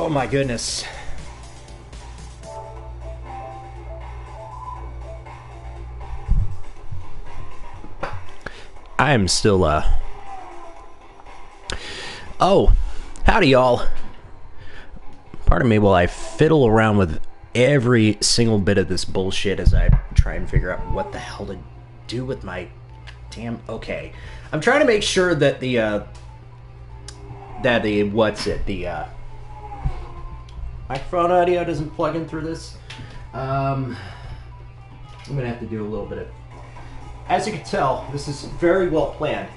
Oh my goodness. I'm still, Oh, howdy y'all. Pardon me while I fiddle around with every single bit of this bullshit as I try and figure out what the hell to do with my damn... Okay. I'm trying to make sure that the microphone audio doesn't plug in through this. I'm gonna have to do a little bit of... As you can tell, this is very well planned.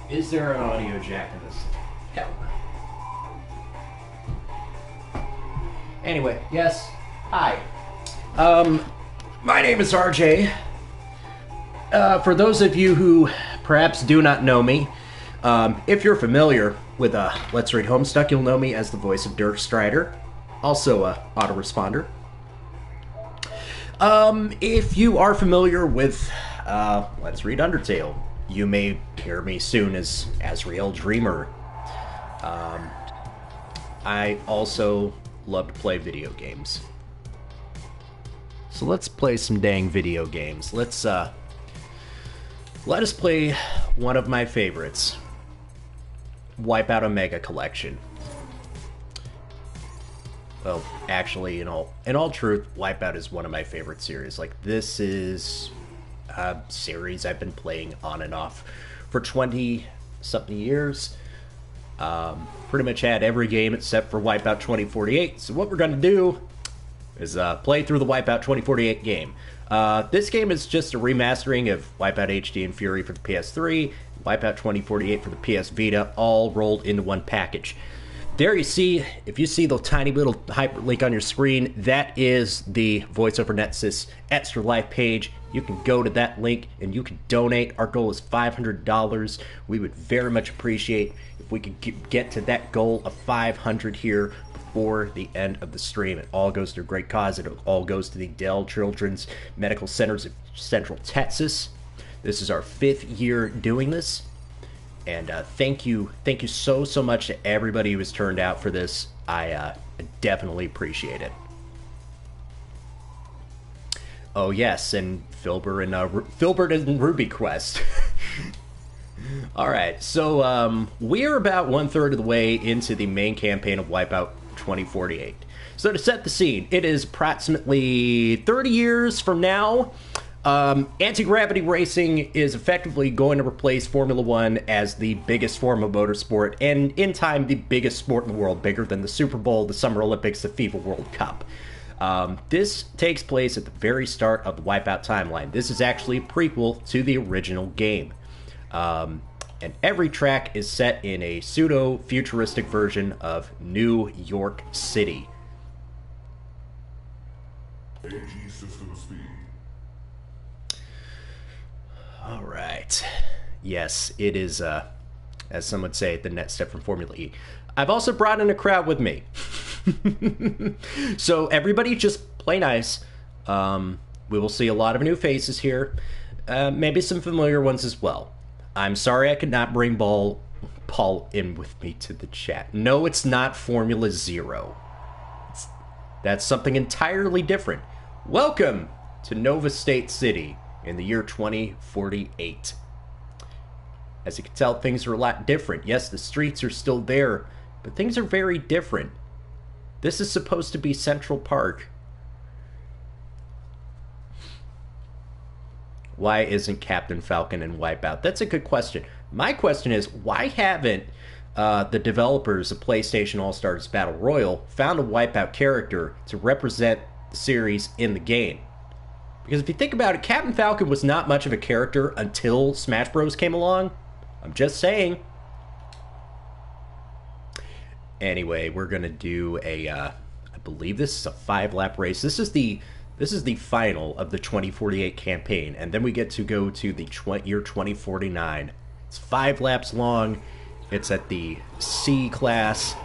Is there an audio jack in this? Hell no. Anyway, yes. Hi. My name is RJ. For those of you who perhaps do not know me, if you're familiar with Let's Read Homestuck, you'll know me as the voice of Dirk Strider, also a autoresponder. If you are familiar with Let's Read Undertale, you may hear me soon as Asriel Dreamer. I also love to play video games. So let's play some dang video games. Let us play one of my favorites, Wipeout Omega Collection. Well, actually, in all truth, Wipeout is one of my favorite series. Like, this is a series I've been playing on and off for 20-something years. Pretty much had every game except for Wipeout 2048. So what we're going to do is play through the Wipeout 2048 game. This game is just a remastering of Wipeout HD and Fury for the PS3, Wipeout 2048 for the PS Vita, all rolled into one package. There you see, if you see the tiny little hyperlink on your screen, that is the VoiceOver Netsys Extra Life page. You can go to that link and you can donate. Our goal is $500. We would very much appreciate if we could get to that goal of 500 here before the end of the stream. It all goes to a great cause. It all goes to the Dell Children's Medical Centers of Central Texas. This is our 5th year doing this. And thank you so much to everybody who has turned out for this. I definitely appreciate it. Oh yes, and Filbert and Ruby Quest. All right, so we are about 1/3 of the way into the main campaign of Wipeout 2048. So to set the scene, it is approximately 30 years from now. Anti-gravity racing is effectively going to replace Formula One as the biggest form of motorsport, and in time, the biggest sport in the world, bigger than the Super Bowl, the Summer Olympics, the FIFA World Cup. This takes place at the very start of the Wipeout timeline. This is actually a prequel to the original game. And every track is set in a pseudo-futuristic version of New York City. AG system speed. All right. Yes, it is, as some would say, the next step from Formula E. I've also brought in a crowd with me. So everybody just play nice. We will see a lot of new faces here. Maybe some familiar ones as well. I'm sorry I could not bring Paul in with me to the chat. No, it's not Formula Zero. That's something entirely different. Welcome to Nova State City in the year 2048. As you can tell, things are a lot different. Yes, the streets are still there, but things are very different. This is supposed to be Central Park. Why isn't Captain Falcon in Wipeout? That's a good question. My question is, why haven't the developers of PlayStation All-Stars Battle Royale found a Wipeout character to represent the series in the game? Because if you think about it, Captain Falcon was not much of a character until Smash Bros. Came along. I'm just saying. Anyway, we're going to do a, I believe this is a 5-lap race. This is the final of the 2048 campaign. And then we get to go to the year 2049. It's 5 laps long. It's at the C class.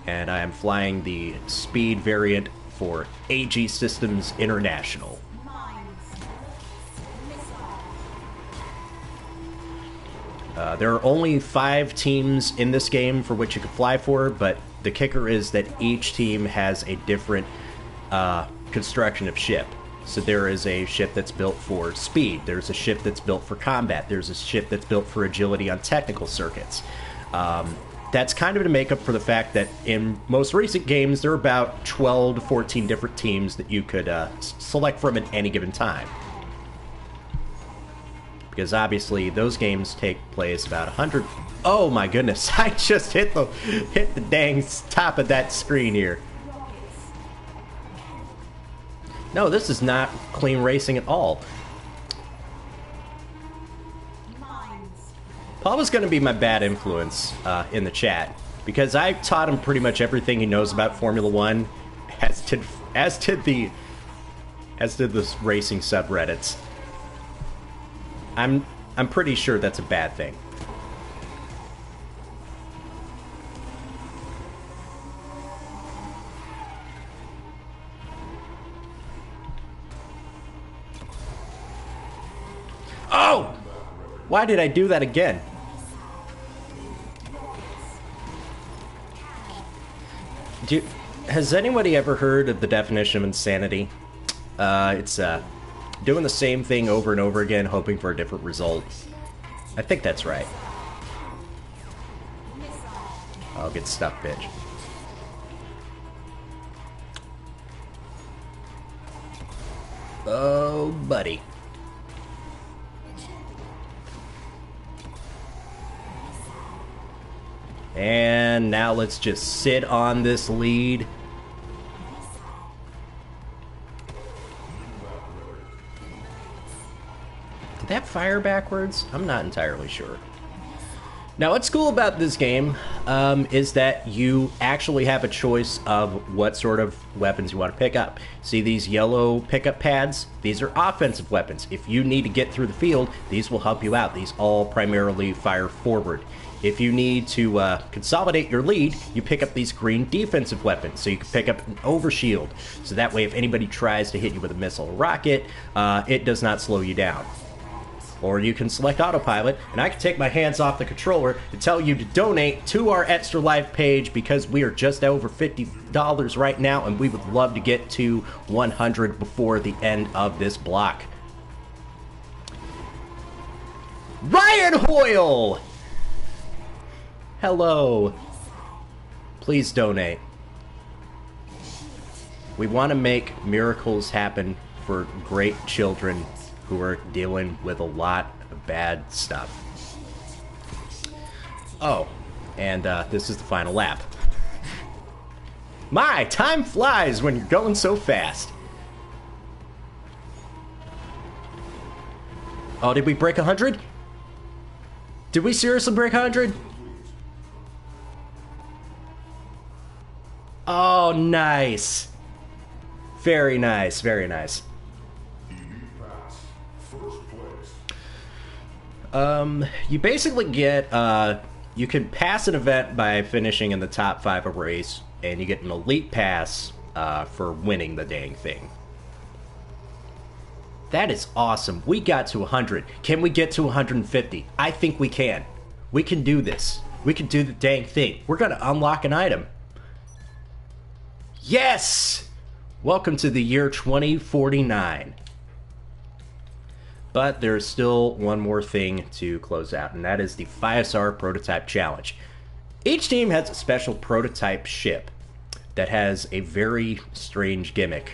And I am flying the speed variant for AG Systems International. There are only 5 teams in this game for which you can fly for, but the kicker is that each team has a different construction of ship. So there is a ship that's built for speed, there's a ship that's built for combat, there's a ship that's built for agility on technical circuits. That's kind of to make up for the fact that in most recent games, there are about 12 to 14 different teams that you could select from at any given time. Because obviously those games take place about 100... Oh my goodness, I just hit the dang top of that screen here. No, this is not clean racing at all. Paul was going to be my bad influence in the chat, because I taught him pretty much everything he knows about Formula One, as did the racing subreddits. I'm pretty sure that's a bad thing. Oh! Why did I do that again? Has anybody ever heard of the definition of insanity? It's doing the same thing over and over again, hoping for a different result. I think that's right. Oh, get stuck, bitch. Oh, buddy. And now let's just sit on this lead. Did that fire backwards? I'm not entirely sure. Now, what's cool about this game is that you actually have a choice of what sort of weapons you want to pick up. See these yellow pickup pads? These are offensive weapons. If you need to get through the field, these will help you out. These all primarily fire forward. If you need to consolidate your lead, you pick up these green defensive weapons. So you can pick up an overshield. So that way if anybody tries to hit you with a missile or rocket, it does not slow you down. Or you can select autopilot, and I can take my hands off the controller to tell you to donate to our Extra Life page, because we are just over $50 right now, and we would love to get to 100 before the end of this block. Ryan Hoyle! Hello. Please donate. We want to make miracles happen for great children who are dealing with a lot of bad stuff. Oh, and this is the final lap. My, time flies when you're going so fast. Oh, did we break 100? Did we seriously break 100? Oh, nice. Very nice, very nice. You basically get, you can pass an event by finishing in the top 5 of a race, and you get an elite pass, for winning the dang thing. That is awesome. We got to 100. Can we get to 150? I think we can. We can do this. We can do the dang thing. We're gonna unlock an item. Yes! Welcome to the year 2049. But there's still one more thing to close out, and that is the FISR Prototype Challenge. Each team has a special prototype ship that has a very strange gimmick.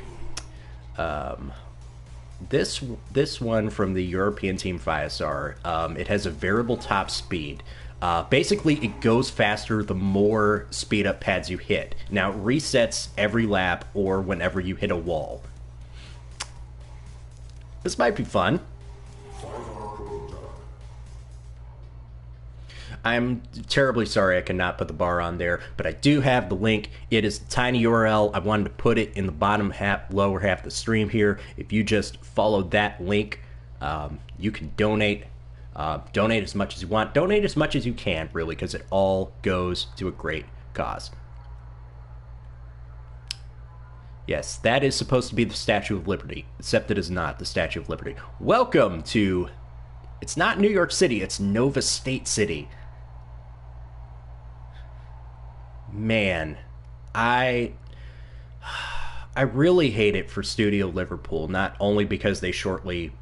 This one from the European team FISR, it has a variable top speed. Basically, it goes faster the more speed up pads you hit. Now, it resets every lap or whenever you hit a wall. This might be fun. I'm terribly sorry I cannot put the bar on there, but I do have the link. It is a tiny URL. I wanted to put it in the bottom half, lower half of the stream here. If you just follow that link, you can donate. Donate as much as you want. Donate as much as you can, really, because it all goes to a great cause. Yes, that is supposed to be the Statue of Liberty, except it is not the Statue of Liberty. Welcome to It's not New York City, it's Nova State City. Man, I really hate it for Studio Liverpool, not only because they shortly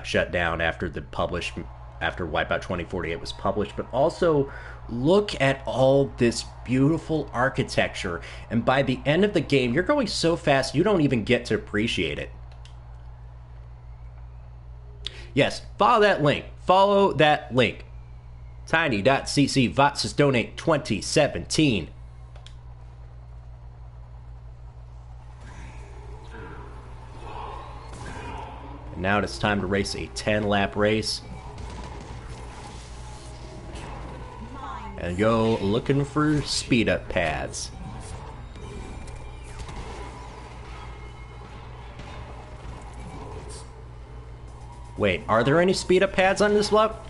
shut down after Wipeout 2048 was published, but also look at all this beautiful architecture, and by the end of the game, you're going so fast you don't even get to appreciate it. Yes, follow that link. Follow that link. Tiny.cc Voxes Donate 2017. And now it's time to race a 10-lap race. And go looking for speed-up pads. Wait, are there any speed-up pads on this lap?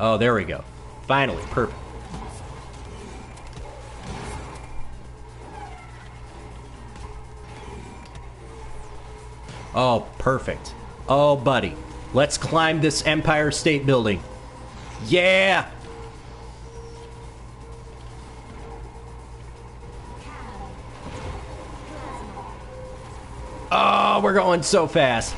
Oh, there we go. Finally, perfect. Oh, perfect. Oh, buddy. Let's climb this Empire State Building. Yeah! Oh, we're going so fast.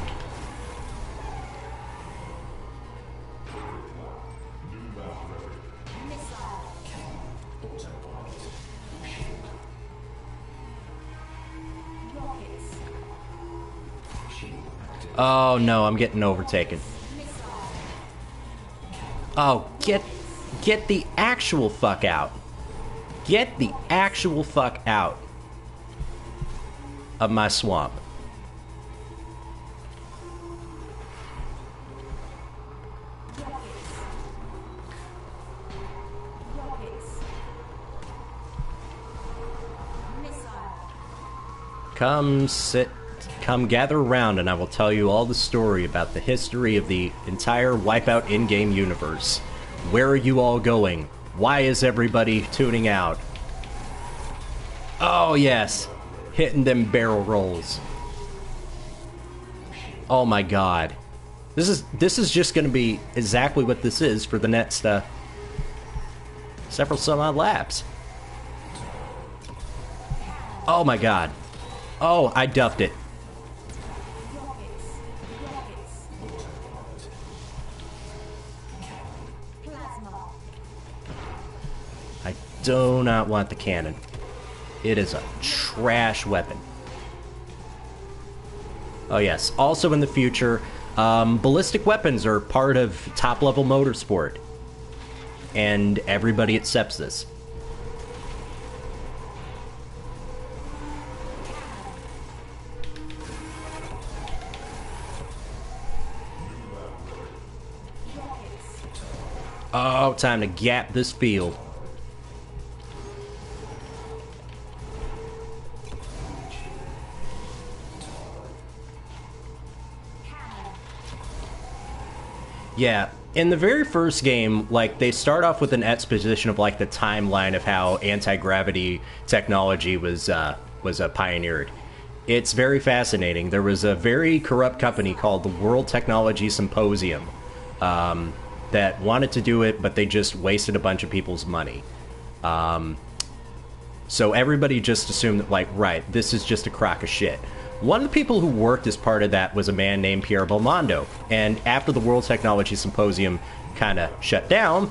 Oh no, I'm getting overtaken. Oh, get the actual fuck out. Get the actual fuck out of my swamp. Come gather around and I will tell you all the story about the history of the entire Wipeout in-game universe. Where are you all going? Why is everybody tuning out? Oh yes, hitting them barrel rolls. Oh my god. This is just gonna be exactly what this is for the next several some odd laps. Oh my god. Oh, I duffed it. I do not want the cannon. It is a trash weapon. Oh yes, also in the future, ballistic weapons are part of top-level motorsport. And everybody accepts this. Oh, time to gap this field. Yeah, in the very first game, like, they start off with an exposition of, like, the timeline of how anti-gravity technology was pioneered. It's very fascinating. There was a very corrupt company called the World Technology Symposium that wanted to do it, but they just wasted a bunch of people's money. So everybody just assumed that, like, right, this is just a crock of shit. One of the people who worked as part of that was a man named Pierre Belmondo, and after the World Technology Symposium kind of shut down,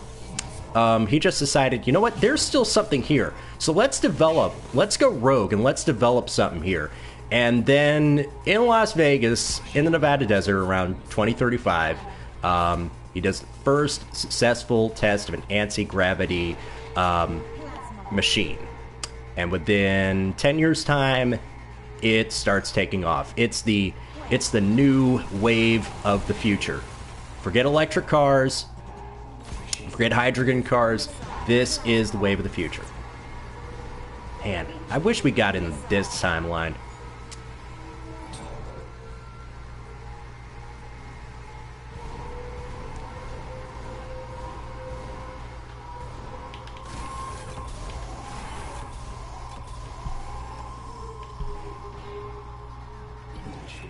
he just decided, you know what, there's still something here, so let's go rogue, and let's develop something here. And then in Las Vegas, in the Nevada desert around 2035, he does the first successful test of an anti-gravity machine. And within 10 years' time, it starts taking off. It's the new wave of the future. Forget electric cars. Forget hydrogen cars. This is the wave of the future. Man, I wish we got in this timeline.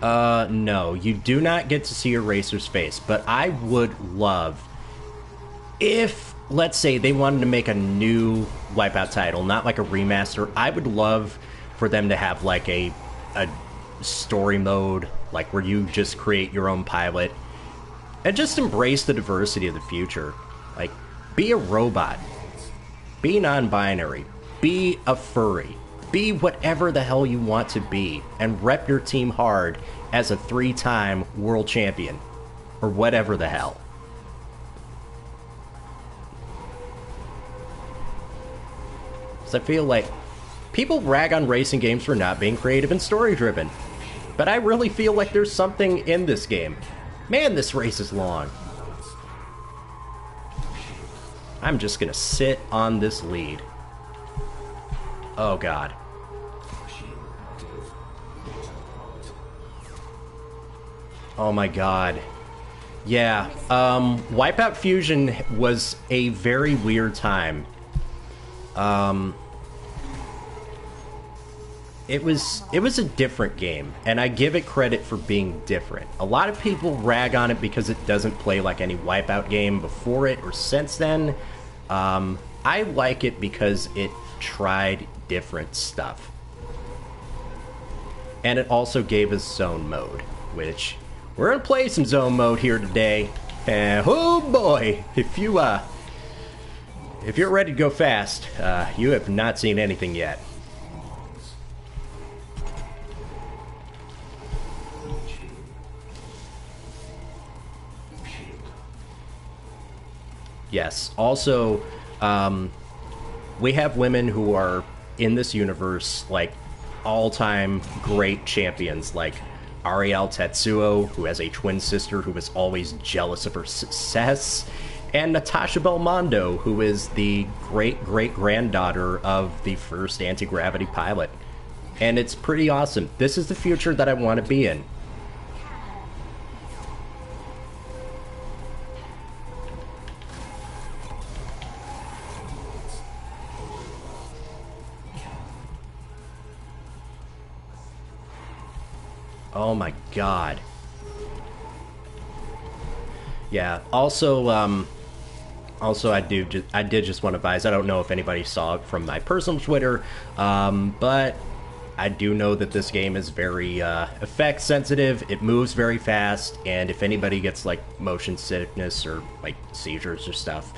No, you do not get to see a racer's face, but I would love if, let's say, they wanted to make a new Wipeout title, not like a remaster. I would love for them to have like a story mode, like where you just create your own pilot and just embrace the diversity of the future. Like, be a robot, be non-binary, be a furry, be whatever the hell you want to be, and rep your team hard as a 3-time world champion, or whatever the hell. Because I feel like people rag on racing games for not being creative and story-driven, but I really feel like there's something in this game. Man, this race is long. I'm just gonna sit on this lead. Oh god. Oh my god. Yeah, Wipeout Fusion was a very weird time. It was a different game, and I give it credit for being different. A lot of people rag on it because it doesn't play like any Wipeout game before it or since then. I like it because it tried different stuff. And it also gave us zone mode, which we're gonna play some zone mode here today. And oh boy, if you're ready to go fast, you have not seen anything yet. Yes. Also, we have women who are in this universe, like, all-time great champions, like Ariel Tetsuo, who has a twin sister who is always jealous of her success, and Natasha Belmondo, who is the great-great-granddaughter of the first anti-gravity pilot. And it's pretty awesome. This is the future that I want to be in. Oh my god. Yeah, also, I did just want to advise, I don't know if anybody saw it from my personal Twitter, but I do know that this game is very, effect sensitive, it moves very fast, and if anybody gets, like, motion sickness or, like, seizures or stuff,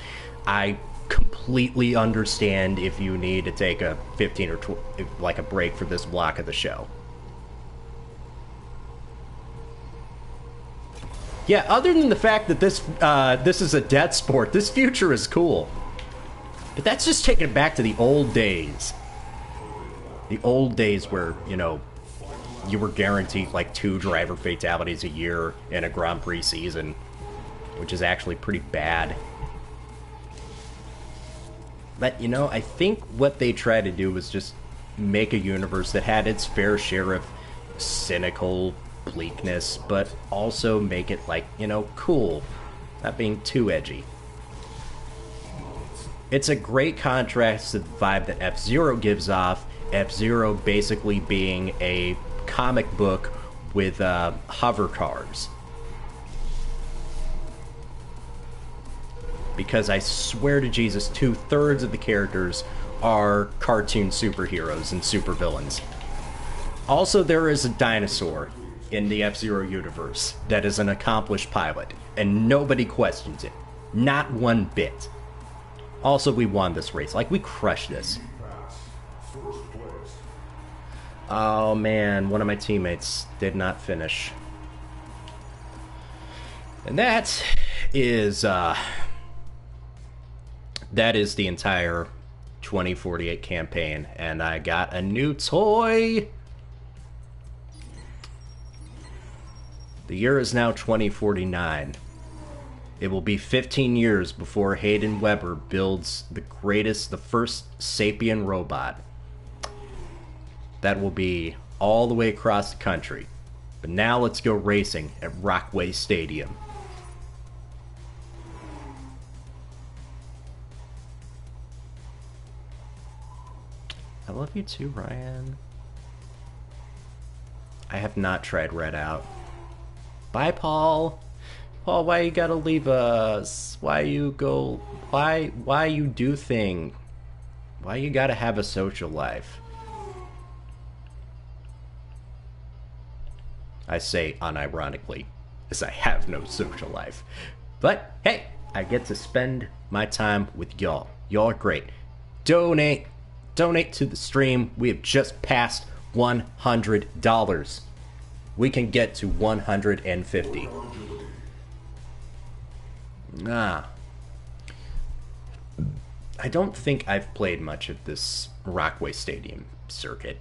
I completely understand if you need to take a 15 or like a break for this block of the show. Yeah, other than the fact that this is a death sport, this future is cool. But that's just taking it back to the old days. The old days where, you know, you were guaranteed like 2 driver fatalities a year in a Grand Prix season, which is actually pretty bad. But, you know, I think what they tried to do was just make a universe that had its fair share of cynical bleakness, but also make it, like, you know, cool, not being too edgy. It's a great contrast to the vibe that F-Zero gives off, F-Zero basically being a comic book with hover cars. Because I swear to Jesus, 2/3 of the characters are cartoon superheroes and supervillains. Also, there is a dinosaur in the F-Zero universe that is an accomplished pilot, and nobody questions it. Not one bit. Also, we won this race. Like, we crushed this. Oh man, one of my teammates did not finish. And that is the entire 2048 campaign, and I got a new toy! The year is now 2049. It will be 15 years before Hayden Weber builds the first sapien robot. That will be all the way across the country. But now let's go racing at Rockway Stadium. I love you too, Ryan. I have not tried Red Out. Bye, Paul. Paul, why you gotta leave us? Why you go? Why you do thing? Why you gotta have a social life? I say unironically, as I have no social life. But hey, I get to spend my time with y'all. Y'all are great. Donate to the stream. We have just passed $100. We can get to 150. I don't think I've played much of this Rockway Stadium circuit.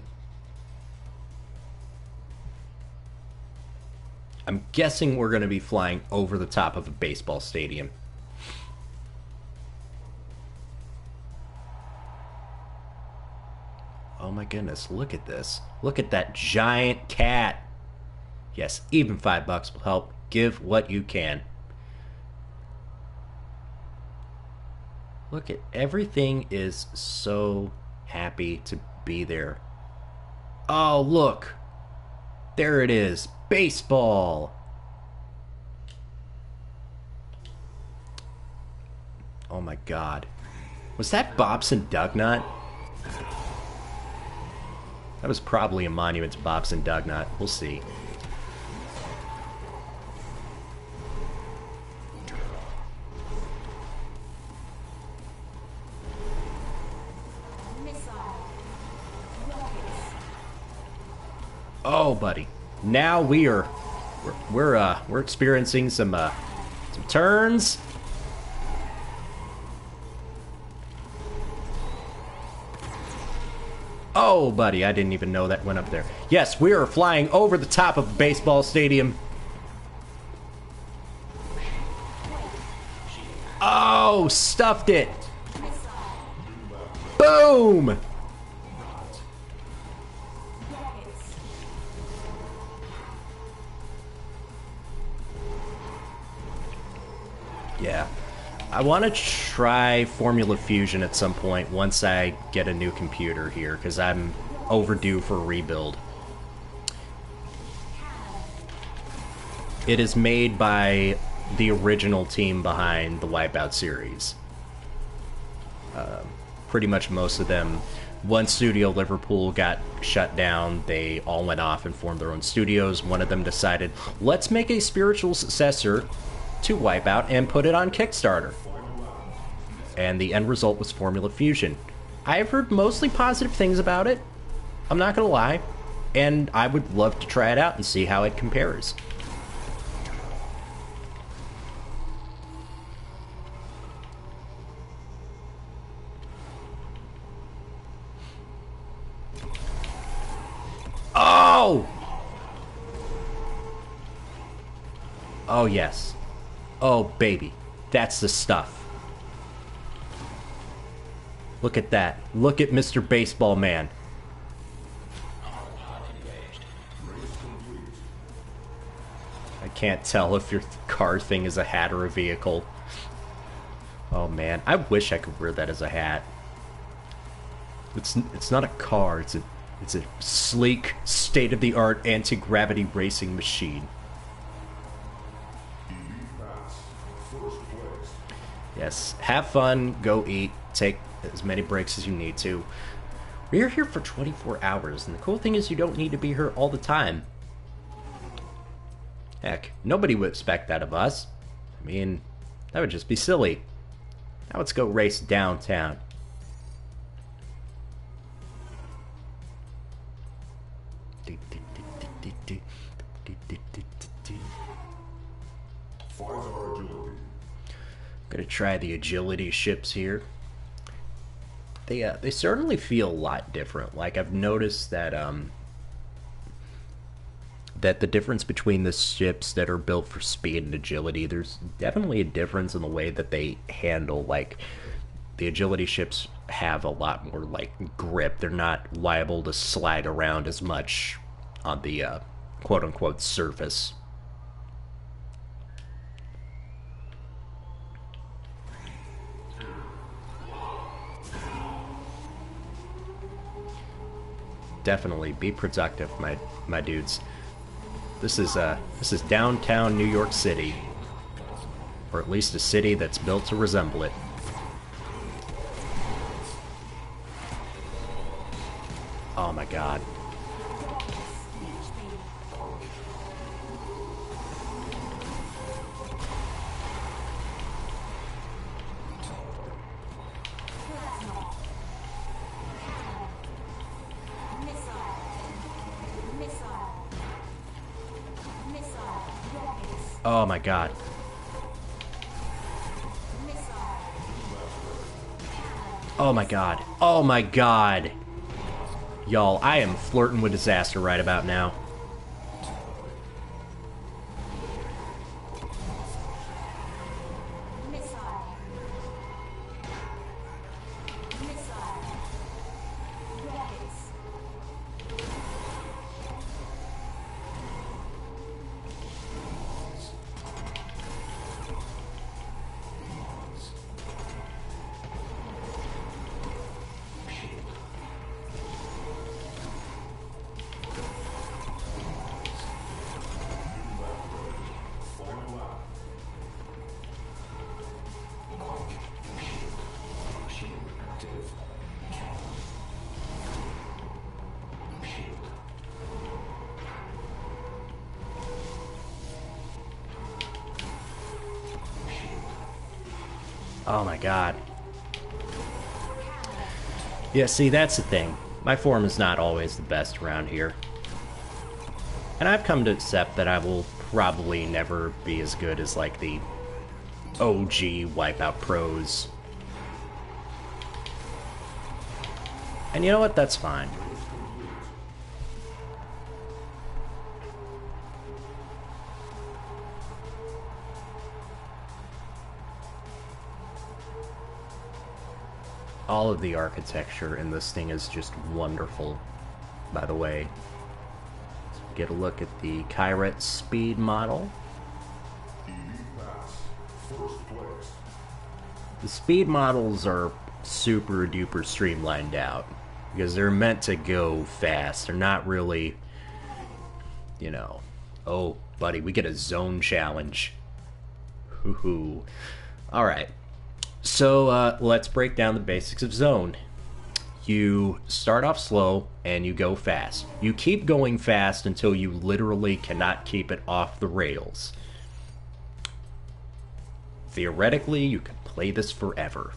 I'm guessing we're going to be flying over the top of a baseball stadium. Oh my goodness, look at this. Look at that giant cat. Yes, even $5 will help. Give what you can. Look at everything is so happy to be there. Oh, look. There it is. Baseball. Oh my god. Was that Bobson Dugnut? That was probably a monument to Bobson Dugnut. We'll see. Oh, buddy. Now we're experiencing some turns. Oh, buddy, I didn't even know that went up there. Yes, we are flying over the top of a baseball stadium. Oh, stuffed it. Boom. Yeah. I want to try Formula Fusion at some point once I get a new computer here, because I'm overdue for a rebuild. It is made by the original team behind the Wipeout series. Pretty much most of them. One studio, Liverpool, got shut down. They all went off and formed their own studios. One of them decided, let's make a spiritual successor to Wipeout and put it on Kickstarter. And the end result was Formula Fusion. I've heard mostly positive things about it. I'm not gonna lie. And I would love to try it out and see how it compares. Oh! Oh, yes. Oh, baby. That's the stuff. Look at that. Look at Mr. Baseball Man. I can't tell if your car thing is a hat or a vehicle. Oh, man. I wish I could wear that as a hat. It's not a car. It's a sleek, state-of-the-art anti-gravity racing machine. Yes, have fun, go eat, take as many breaks as you need to. We're here for 24 hours, and the cool thing is you don't need to be here all the time. Heck, nobody would expect that of us. I mean, that would just be silly. Now let's go race downtown. Gonna try the agility ships here. They certainly feel a lot different. Like, I've noticed that that the difference between the ships that are built for speed and agility, there's definitely a difference in the way that they handle. Like, the agility ships have a lot more like grip. They're not liable to slide around as much on the quote-unquote surface. Definitely be productive, my dudes. This is downtown New York City, or at least a city that's built to resemble it. Oh my god. Oh my god. Oh my god. Oh my god. Y'all, I am flirting with disaster right about now. Oh my god. Yeah, see, that's the thing. My form is not always the best around here. And I've come to accept that I will probably never be as good as, like, the OG Wipeout pros. And you know what? That's fine. All of the architecture in this thing is just wonderful, by the way. Let's get a look at the Kyret speed model. The speed models are super duper streamlined out because they're meant to go fast. They're not really, you know, oh buddy, we get a zone challenge. Hoo-hoo. Alright. So, let's break down the basics of zone. You start off slow, and you go fast. You keep going fast until you literally cannot keep it off the rails. Theoretically, you could play this forever,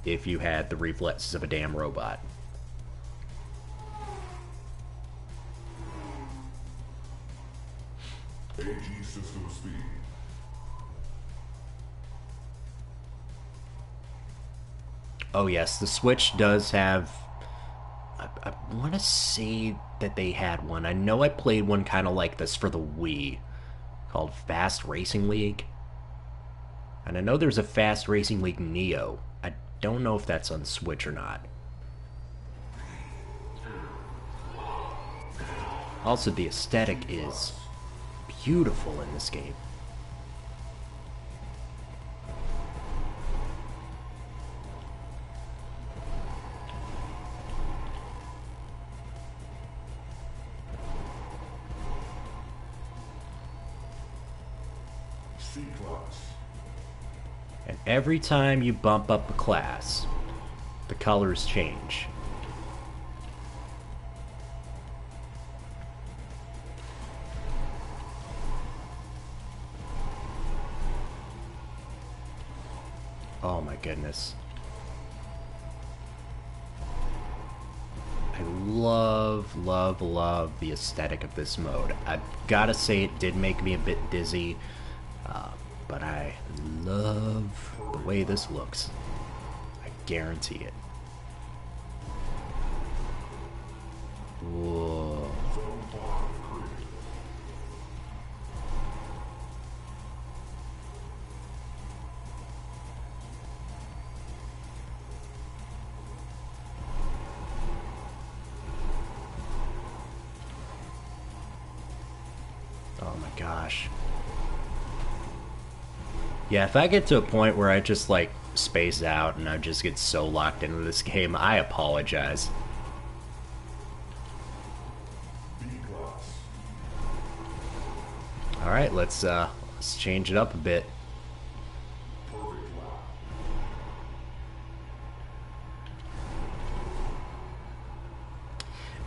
if you had the reflexes of a damn robot. AG system speed. Oh yes, the Switch does have... I want to say that they had one. I know I played one kind of like this for the Wii, called Fast Racing League. And I know there's a Fast Racing League Neo. I don't know if that's on Switch or not. Also, the aesthetic is beautiful in this game. And every time you bump up a class, the colors change. Oh my goodness. I love the aesthetic of this mode. I've gotta say it did make me a bit dizzy, but I love the way this looks. I guarantee it. Whoa. Oh my gosh. Yeah, if I get to a point where I just, like, space out and I just get so locked into this game, I apologize. All right, let's change it up a bit.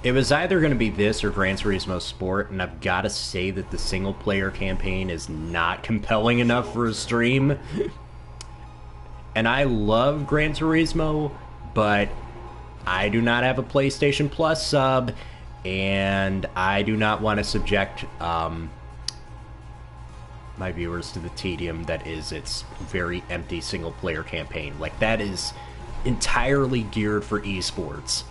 It was either going to be this or Gran Turismo Sport, and I've got to say that the single-player campaign is not compelling enough for a stream. And I love Gran Turismo, but I do not have a PlayStation Plus sub, and I do not want to subject my viewers to the tedium that is its very empty single-player campaign. Like, that is entirely geared for esports.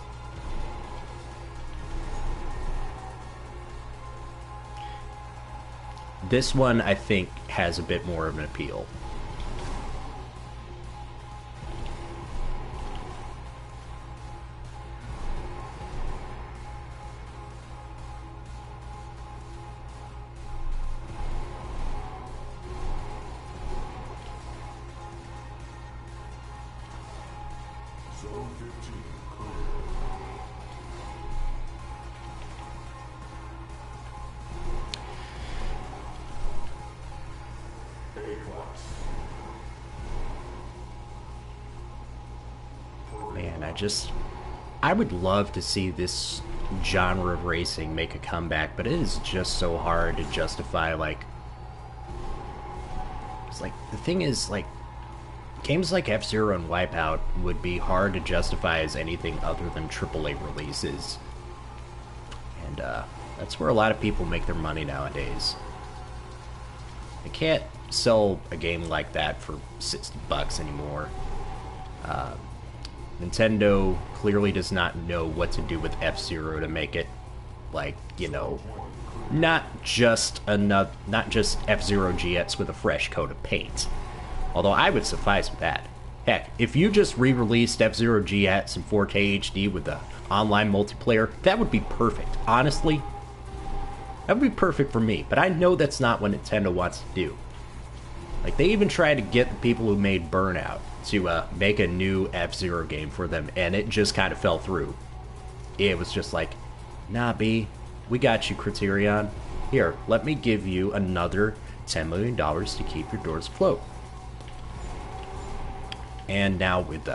This one, I think, has a bit more of an appeal. Zone 15 clear. A-class. Man, I would love to see this genre of racing make a comeback, but it is just so hard to justify, like... It's like, the thing is, like, games like F-Zero and Wipeout would be hard to justify as anything other than AAA releases. And, that's where a lot of people make their money nowadays. They can't sell a game like that for $60 anymore. Nintendo clearly does not know what to do with F-Zero to make it, like, you know, not just F-Zero GX with a fresh coat of paint. Although I would suffice with that. Heck, if you just re-released F-Zero GX in 4K HD with the online multiplayer, that would be perfect. Honestly, that would be perfect for me. But I know that's not what Nintendo wants to do. Like, they even tried to get the people who made Burnout to make a new F-Zero game for them, and it just kind of fell through. It was just like, nah, B, we got you, Criterion. Here, let me give you another $10 million to keep your doors afloat. And now with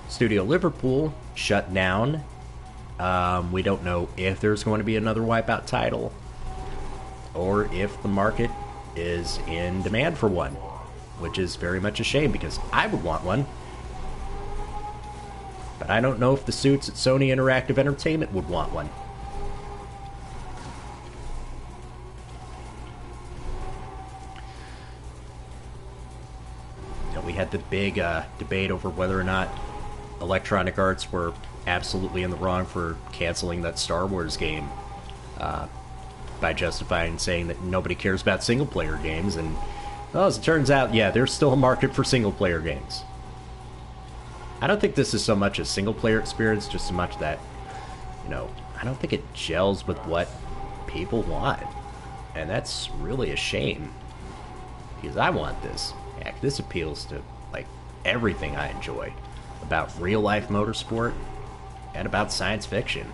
Studio Liverpool shut down, we don't know if there's going to be another Wipeout title, or if the market is in demand for one, which is very much a shame because I would want one. But I don't know if the suits at Sony Interactive Entertainment would want one. We had the big debate over whether or not Electronic Arts were absolutely in the wrong for canceling that Star Wars game by justifying saying that nobody cares about single-player games, and well, as it turns out, yeah, there's still a market for single-player games. I don't think this is so much a single-player experience, just so much that, you know, I don't think it gels with what people want, and that's really a shame, because I want this. Heck, this appeals to, like, everything I enjoy about real-life motorsport and about science fiction.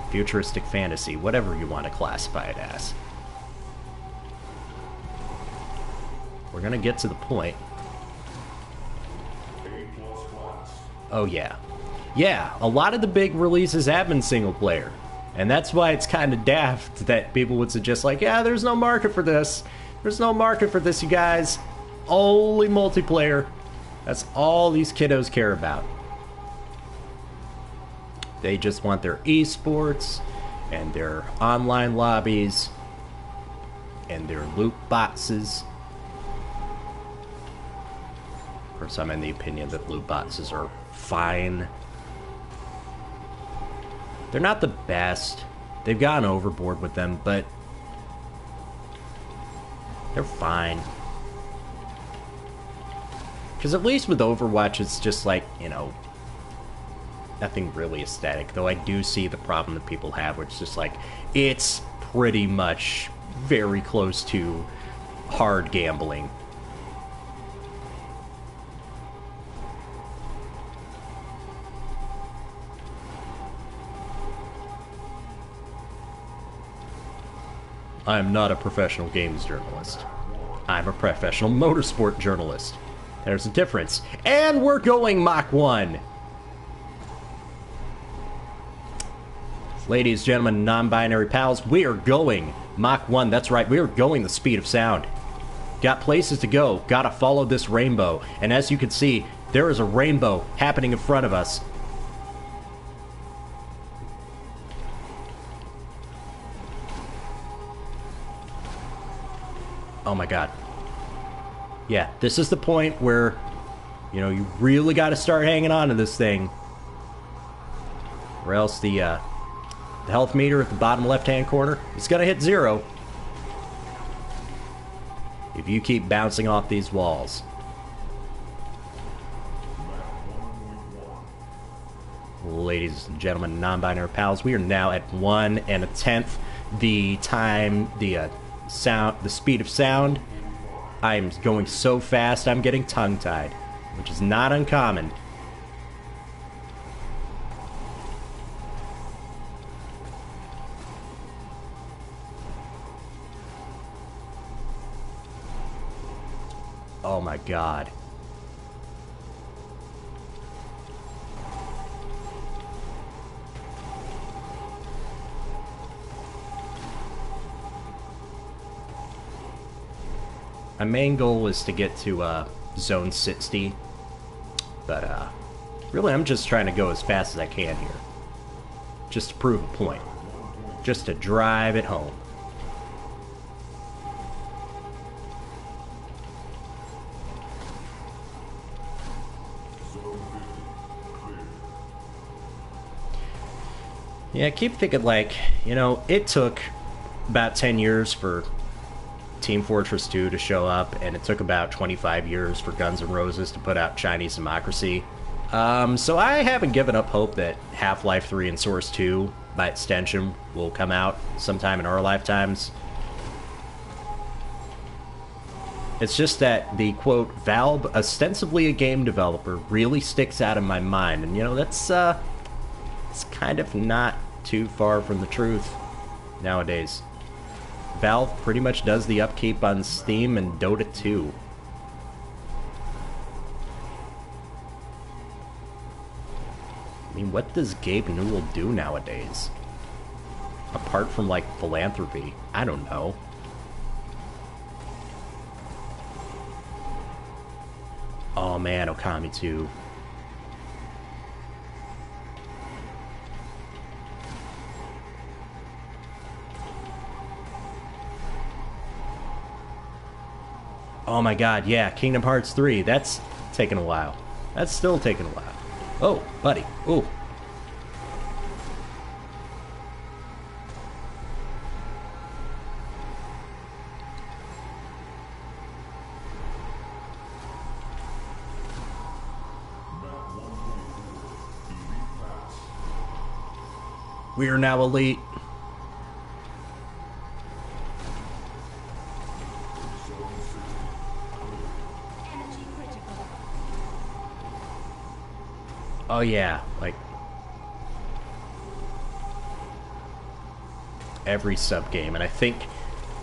Futuristic fantasy, whatever you want to classify it as. We're gonna get to the point. A-plus class. Oh yeah. Yeah, a lot of the big releases have been single player. And that's why it's kind of daft that people would suggest, like, yeah, there's no market for this. There's no market for this, you guys. Only multiplayer. That's all these kiddos care about. They just want their esports and their online lobbies and their loot boxes. Of course, I'm in the opinion that loot boxes are fine. They're not the best. They've gone overboard with them, but they're fine. Because at least with Overwatch, it's just like, you know, nothing really aesthetic. Though I do see the problem that people have, which is just like, it's pretty much very close to hard gambling. I'm not a professional games journalist. I'm a professional motorsport journalist. There's a difference. And we're going Mach 1. Ladies, gentlemen, non-binary pals, we are going Mach 1. That's right, we are going the speed of sound. Got places to go, gotta follow this rainbow. And as you can see, there is a rainbow happening in front of us. Oh my god. Yeah, this is the point where, you know, you really gotta start hanging on to this thing. Or else the health meter at the bottom left-hand corner is gonna hit 0. If you keep bouncing off these walls. Ladies and gentlemen, non-binary pals, we are now at 1 1/10 the time, the speed of sound. I am going so fast, I'm getting tongue-tied, which is not uncommon. Oh my god. My main goal is to get to zone 60, but really I'm just trying to go as fast as I can here. Just to prove a point. Just to drive it home. Yeah, I keep thinking, like, you know, it took about 10 years for Team Fortress 2 to show up, and it took about 25 years for Guns N' Roses to put out Chinese Democracy. So I haven't given up hope that Half-Life 3 and Source 2, by extension, will come out sometime in our lifetimes. It's just that the, quote, Valve, ostensibly a game developer, really sticks out in my mind, and, you know, that's, it's kind of not too far from the truth nowadays. Valve pretty much does the upkeep on Steam and Dota 2. I mean, what does Gabe Newell do nowadays? Apart from, like, philanthropy. I don't know. Oh man, Okami 2. Oh my god, yeah, Kingdom Hearts 3. That's taking a while. That's still taking a while. Oh, buddy. Ooh. We are now elite. Oh yeah, like every sub game, and I think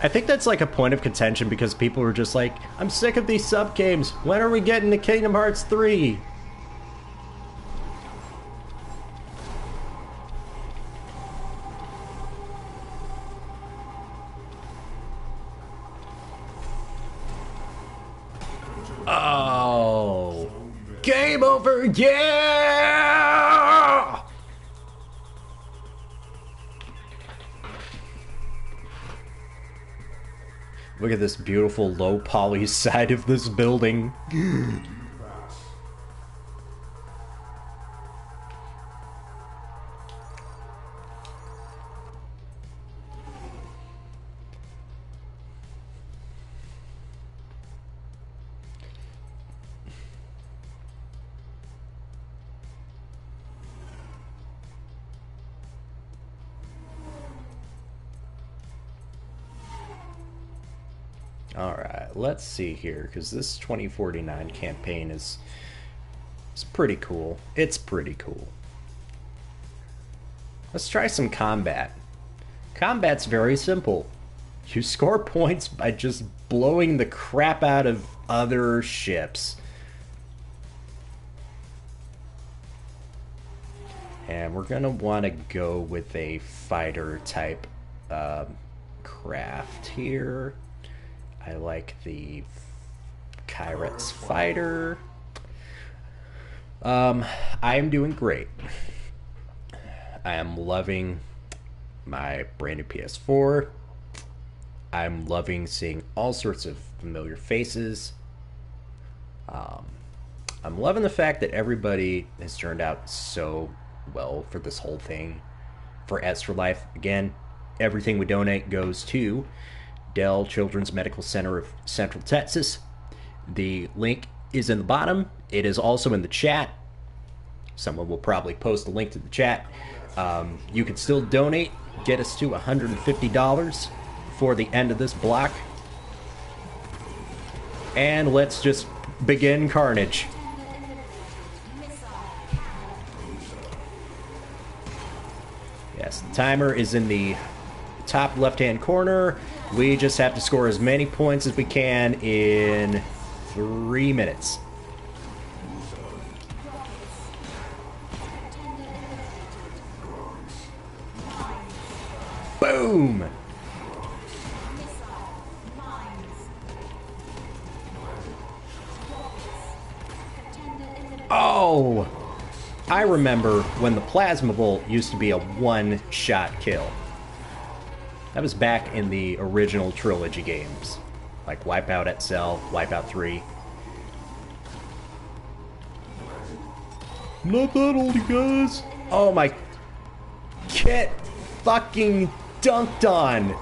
that's like a point of contention because people are just like, I'm sick of these sub games. When are we getting to Kingdom Hearts 3? Oh, game over, yeah! Look at this beautiful low poly side of this building. Alright, let's see here, because this 2049 campaign is pretty cool. It's pretty cool. Let's try some combat. Combat's very simple. You score points by just blowing the crap out of other ships. And we're going to want to go with a fighter type craft here. I like the Kyret's fighter. I am doing great. I am loving my brand new PS4. I'm loving seeing all sorts of familiar faces. I'm loving the fact that everybody has turned out so well for this whole thing. For S for Life, again, everything we donate goes to Dell Children's Medical Center of Central Texas. The link is in the bottom. It is also in the chat. Someone will probably post a link to the chat. You can still donate. Get us to $150 before the end of this block. And let's just begin carnage. Yes, the timer is in the top left-hand corner. We just have to score as many points as we can in 3 minutes. Boom! Oh! I remember when the Plasma Bolt used to be a one-shot kill. That was back in the original trilogy games. Like Wipeout XL, Wipeout 3. Not that old, you guys. Oh my... Get fucking dunked on.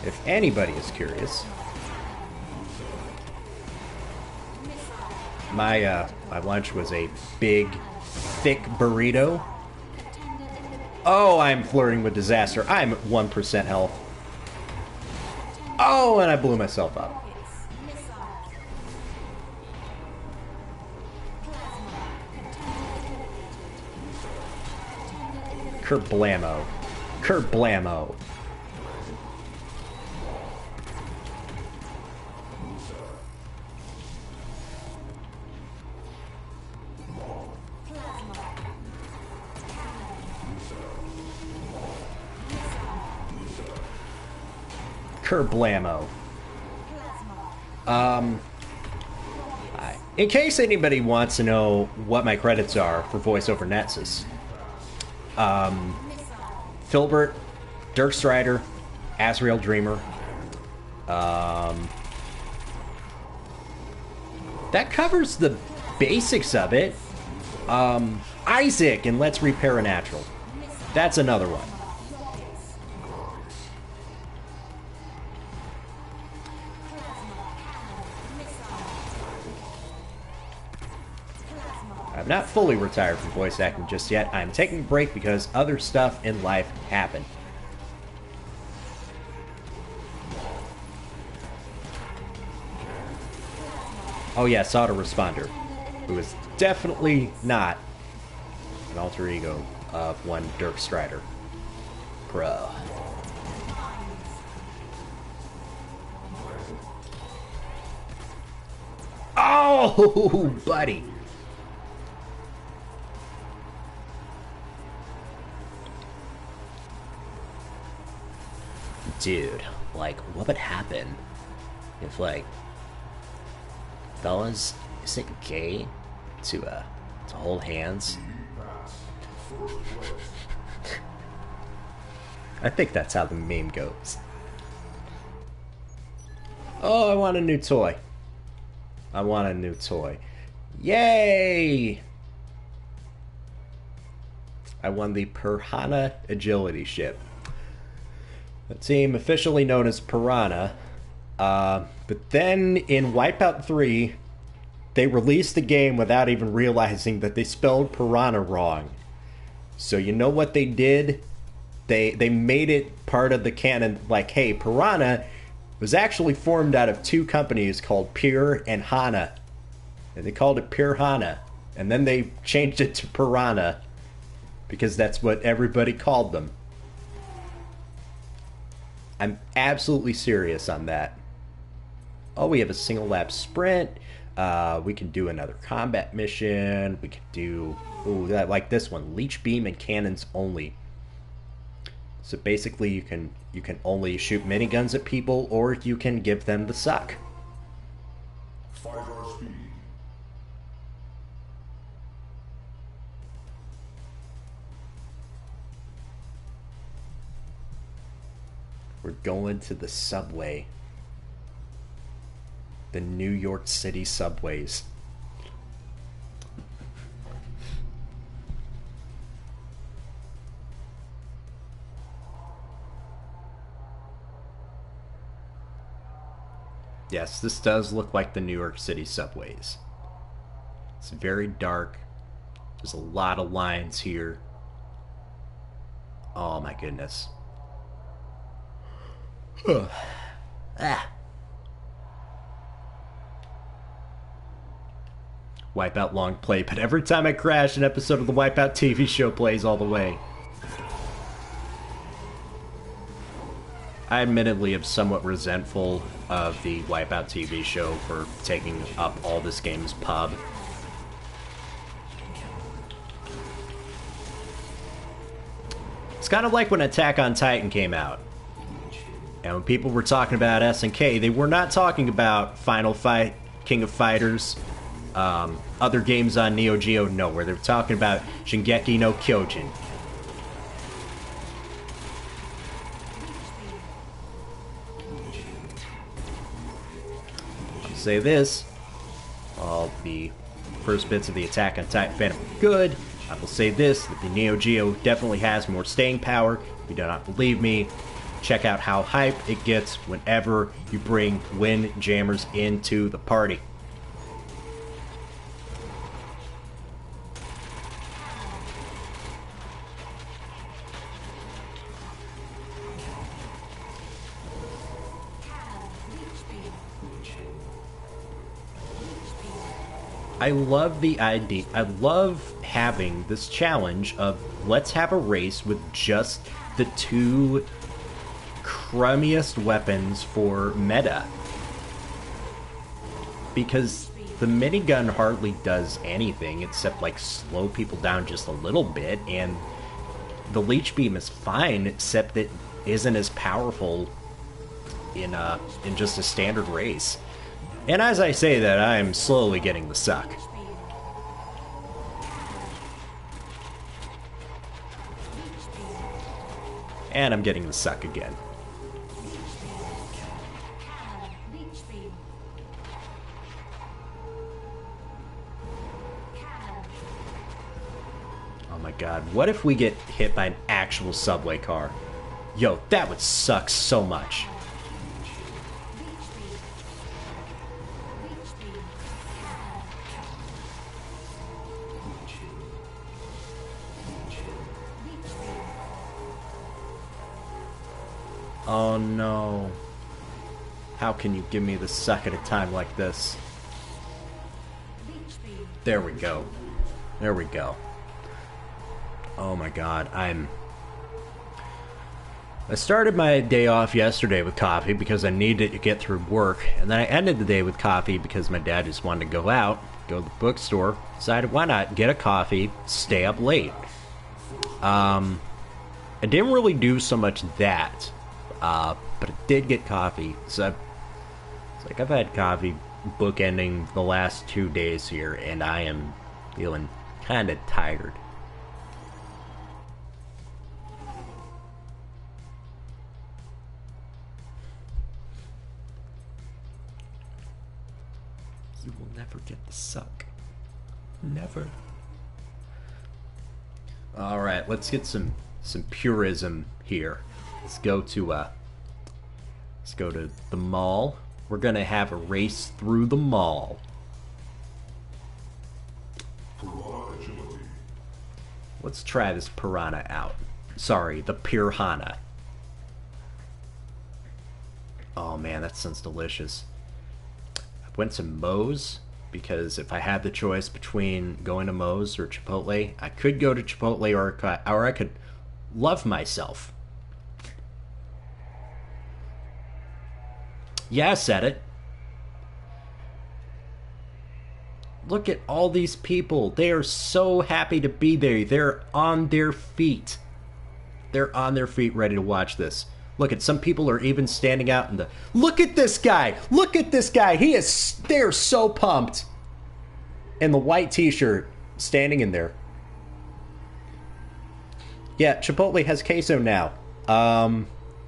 If anybody is curious, my lunch was a big, thick burrito. Oh, I'm flirting with disaster. I'm at 1% health. Oh, and I blew myself up. Kerblamo. Kerblamo. Kerblamo. In case anybody wants to know what my credits are for Voice Over Nexus, Filbert, Dirk Strider, Asriel Dreamer, that covers the basics of it. Isaac and Let's Repair a Natural. That's another one. I'm not fully retired from voice acting just yet. I'm taking a break because other stuff in life happened. Oh yes, autoresponder. Who is definitely not an alter ego of one Dirk Strider. Bro. Oh, buddy. Dude, like, what would happen if, like, fellas, is it gay to hold hands? I think that's how the meme goes. Oh, I want a new toy. I want a new toy. Yay! I won the Piranha Agility ship. A team officially known as Piranha. But then in Wipeout 3, they released the game without even realizing that they spelled Piranha wrong. So you know what they did? They made it part of the canon, like, hey, Piranha was actually formed out of two companies called Pure and Hana. And they called it Piranha. And then they changed it to Piranha because that's what everybody called them. I'm absolutely serious on that. Oh, we have a single lap sprint. We can do another combat mission. We could do, ooh, like this one, leech beam and cannons only. So basically, you can only shoot miniguns at people, or you can give them the suck. 5-hour speed. We're going to the subway. The New York City subways. Yes, this does look like the New York City subways. It's very dark. There's a lot of lines here. Oh my goodness. Ah. Wipeout long play, but every time I crash, an episode of the Wipeout TV show plays all the way. I admittedly am somewhat resentful of the Wipeout TV show for taking up all this game's pub. It's kind of like when Attack on Titan came out. And when people were talking about SNK, they were not talking about Final Fight, King of Fighters, other games on Neo Geo, nowhere. They were talking about Shingeki no Kyojin. I'll say this, all the first bits of the Attack on Titan fandom were good. I will say this, that the Neo Geo definitely has more staying power. If you do not believe me, check out how hype it gets whenever you bring Windjammers into the party. I love the idea. I love having this challenge of let's have a race with just the two crummiest weapons for meta. Because the minigun hardly does anything except like slow people down just a little bit, and the leech beam is fine except it isn't as powerful in just a standard race. And as I say that, I am slowly getting the suck. And I'm getting the suck again. Oh my god, what if we get hit by an actual subway car? Yo, that would suck so much. Oh no. How can you give me the suck at a time like this? There we go. There we go. Oh my god, I started my day off yesterday with coffee because I needed to get through work, and then I ended the day with coffee because my dad just wanted to go out, go to the bookstore, decided why not get a coffee, stay up late. I didn't really do so much that. But I did get coffee, so it's like I've had coffee bookending the last 2 days here, and I am feeling kind of tired. You will never get the suck. Never. Alright, let's get some purism here. Let's go to the mall. We're gonna have a race through the mall. Let's try this piranha out. Sorry, the piranha. Oh man, that sounds delicious. I went to Moe's because if I had the choice between going to Moe's or Chipotle, I could go to Chipotle, or I could love myself. Yeah, I said it. Look at all these people. They are so happy to be there. They're on their feet. They're on their feet ready to watch this. Look at some people are even standing out in the... Look at this guy. Look at this guy. They're so pumped. In the white t-shirt, standing in there. Yeah, Chipotle has queso now.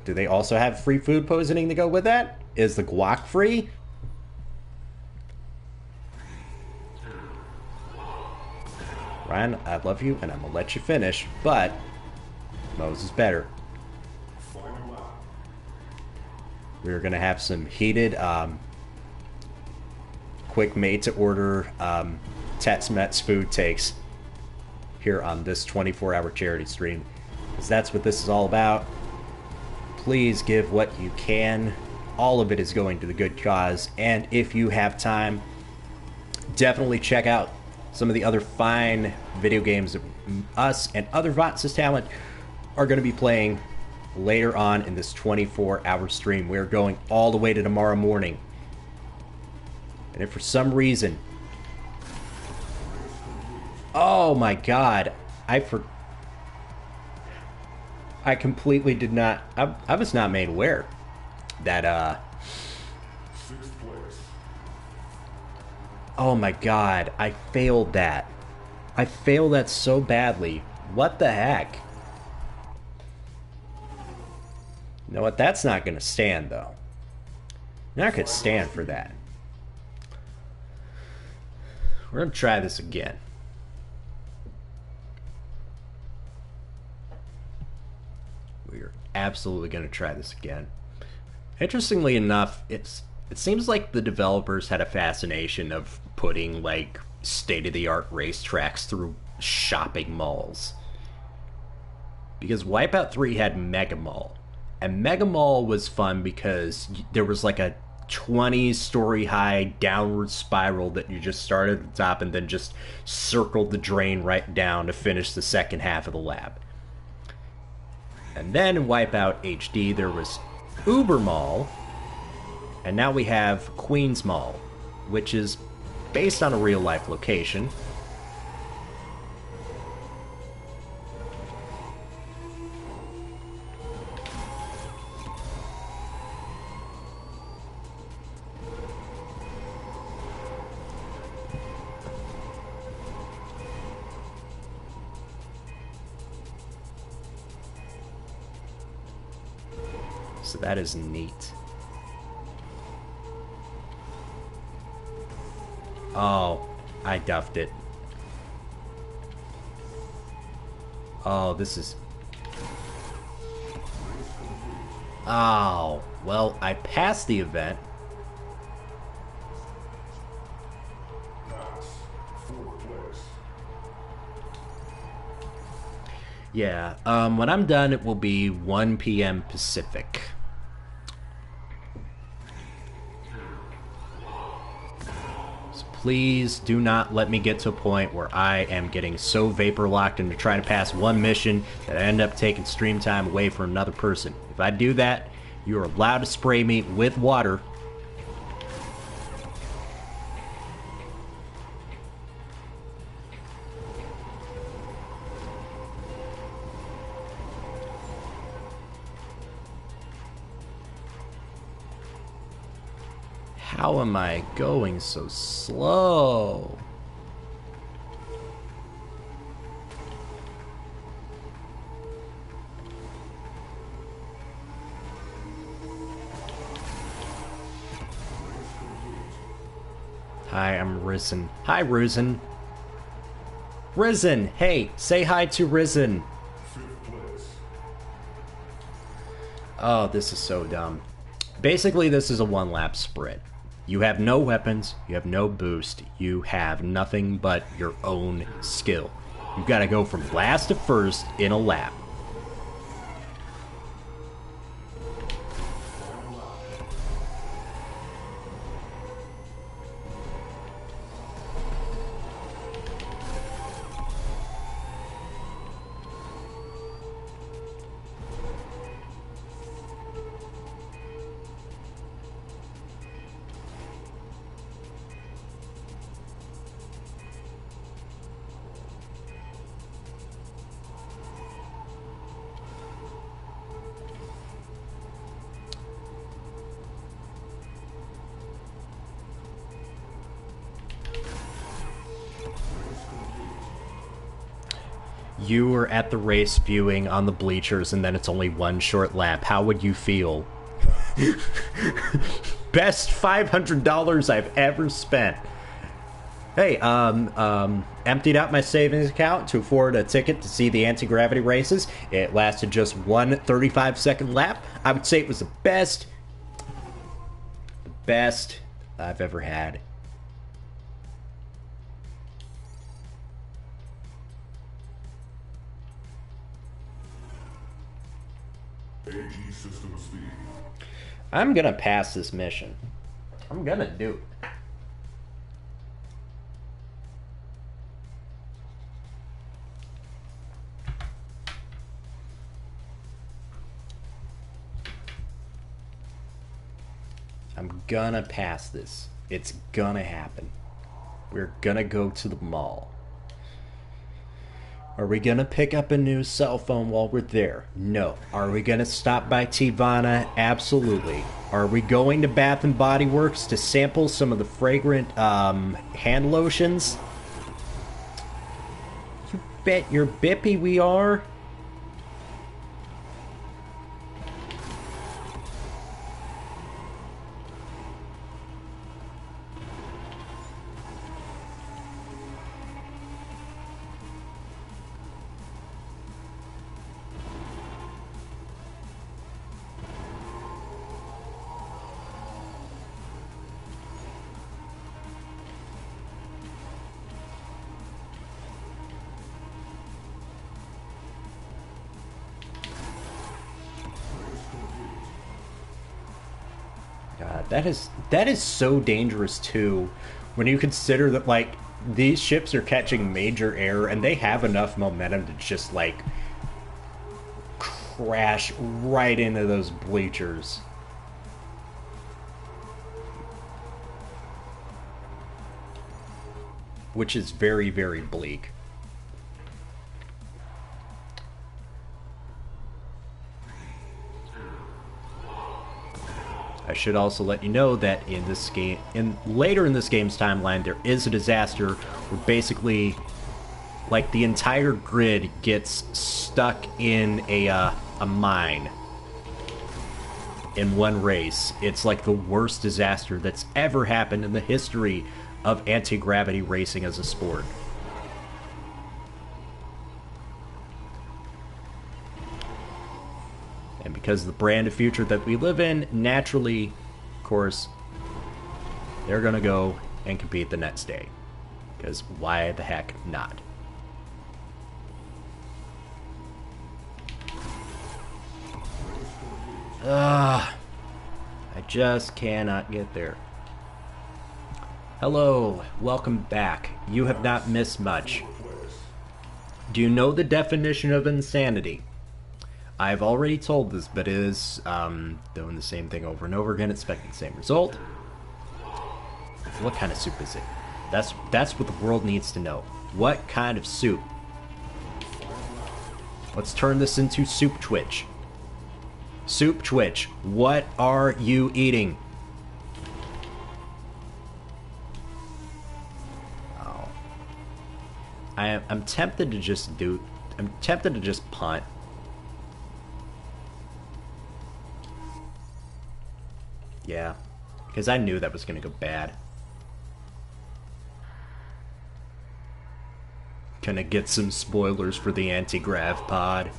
Do they also have free food poisoning to go with that? Is the guac free? Ryan, I love you, and I'm gonna let you finish, but Moe's is better. We're gonna have some heated, quick made-to-order Tex-Mex food takes here on this 24-hour charity stream, because that's what this is all about. Please give what you can. All of it is going to the good cause, and if you have time, definitely check out some of the other fine video games that us and other Vox's talent are going to be playing later on in this 24-hour stream. We're going all the way to tomorrow morning. And if for some reason... Oh my god. I completely did not... I was not made aware that, Sixth place. Oh my god, I failed that. I failed that so badly. What the heck? You know what? That's not going to stand, though. Not going to stand for that. We're going to try this again. We're absolutely going to try this again. Interestingly enough, it seems like the developers had a fascination of putting, like, state-of-the-art racetracks through shopping malls. Because Wipeout 3 had Mega Mall. And Mega Mall was fun because there was, like, a 20-story high downward spiral that you just started at the top and then just circled the drain right down to finish the second half of the lap. And then in Wipeout HD, there was Uber Mall. And now we have Queens Mall, which is based on a real-life location. So that is neat. Oh, I duffed it. Oh, this is... Oh, well, I passed the event. Pass. Fourth place. Yeah, when I'm done, it will be 1 p.m. Pacific. Please do not let me get to a point where I am getting so vapor locked into trying to pass one mission that I end up taking stream time away from another person. If I do that, you are allowed to spray me with water. How am I going so slow? Hi, I'm Risen. Hi, Risen. Risen! Hey, say hi to Risen. Fifth place. Oh, this is so dumb. Basically, this is a one-lap sprint. You have no weapons, you have no boost, you have nothing but your own skill. You've got to go from last to first in a lap. you were at the race viewing on the bleachers and then it's only one short lap, how would you feel? Best $500 I've ever spent. Hey, emptied out my savings account to afford a ticket to see the anti-gravity races. It lasted just one 35-second lap. I would say it was the best I've ever had. AG system speed. I'm gonna pass this mission. I'm gonna do it. I'm gonna pass this. It's gonna happen. We're gonna go to the mall. Are we gonna pick up a new cell phone while we're there? No. Are we gonna stop by Tivana? Absolutely. Are we going to Bath and Body Works to sample some of the fragrant hand lotions? You bet your bippy we are. God, that is so dangerous too, when you consider that like these ships are catching major air and they have enough momentum to just like crash right into those bleachers. Which is very, very bleak. I should also let you know that in this game, later in this game's timeline, there is a disaster where basically, like, the entire grid gets stuck in a mine in one race. It's like the worst disaster that's ever happened in the history of anti-gravity racing as a sport. And because of the brand of future that we live in, naturally, of course, they're going to go and compete the next day. Because why the heck not? I just cannot get there. Hello, welcome back. You have not missed much. Do you know the definition of insanity? I've already told this, but it is doing the same thing over and over again, expecting the same result. What kind of soup is it? That's what the world needs to know. What kind of soup? Let's turn this into Soup Twitch. Soup Twitch, what are you eating? Oh. I'm tempted to just punt. Yeah, because I knew that was going to go bad. Gonna get some spoilers for the anti-grav pod.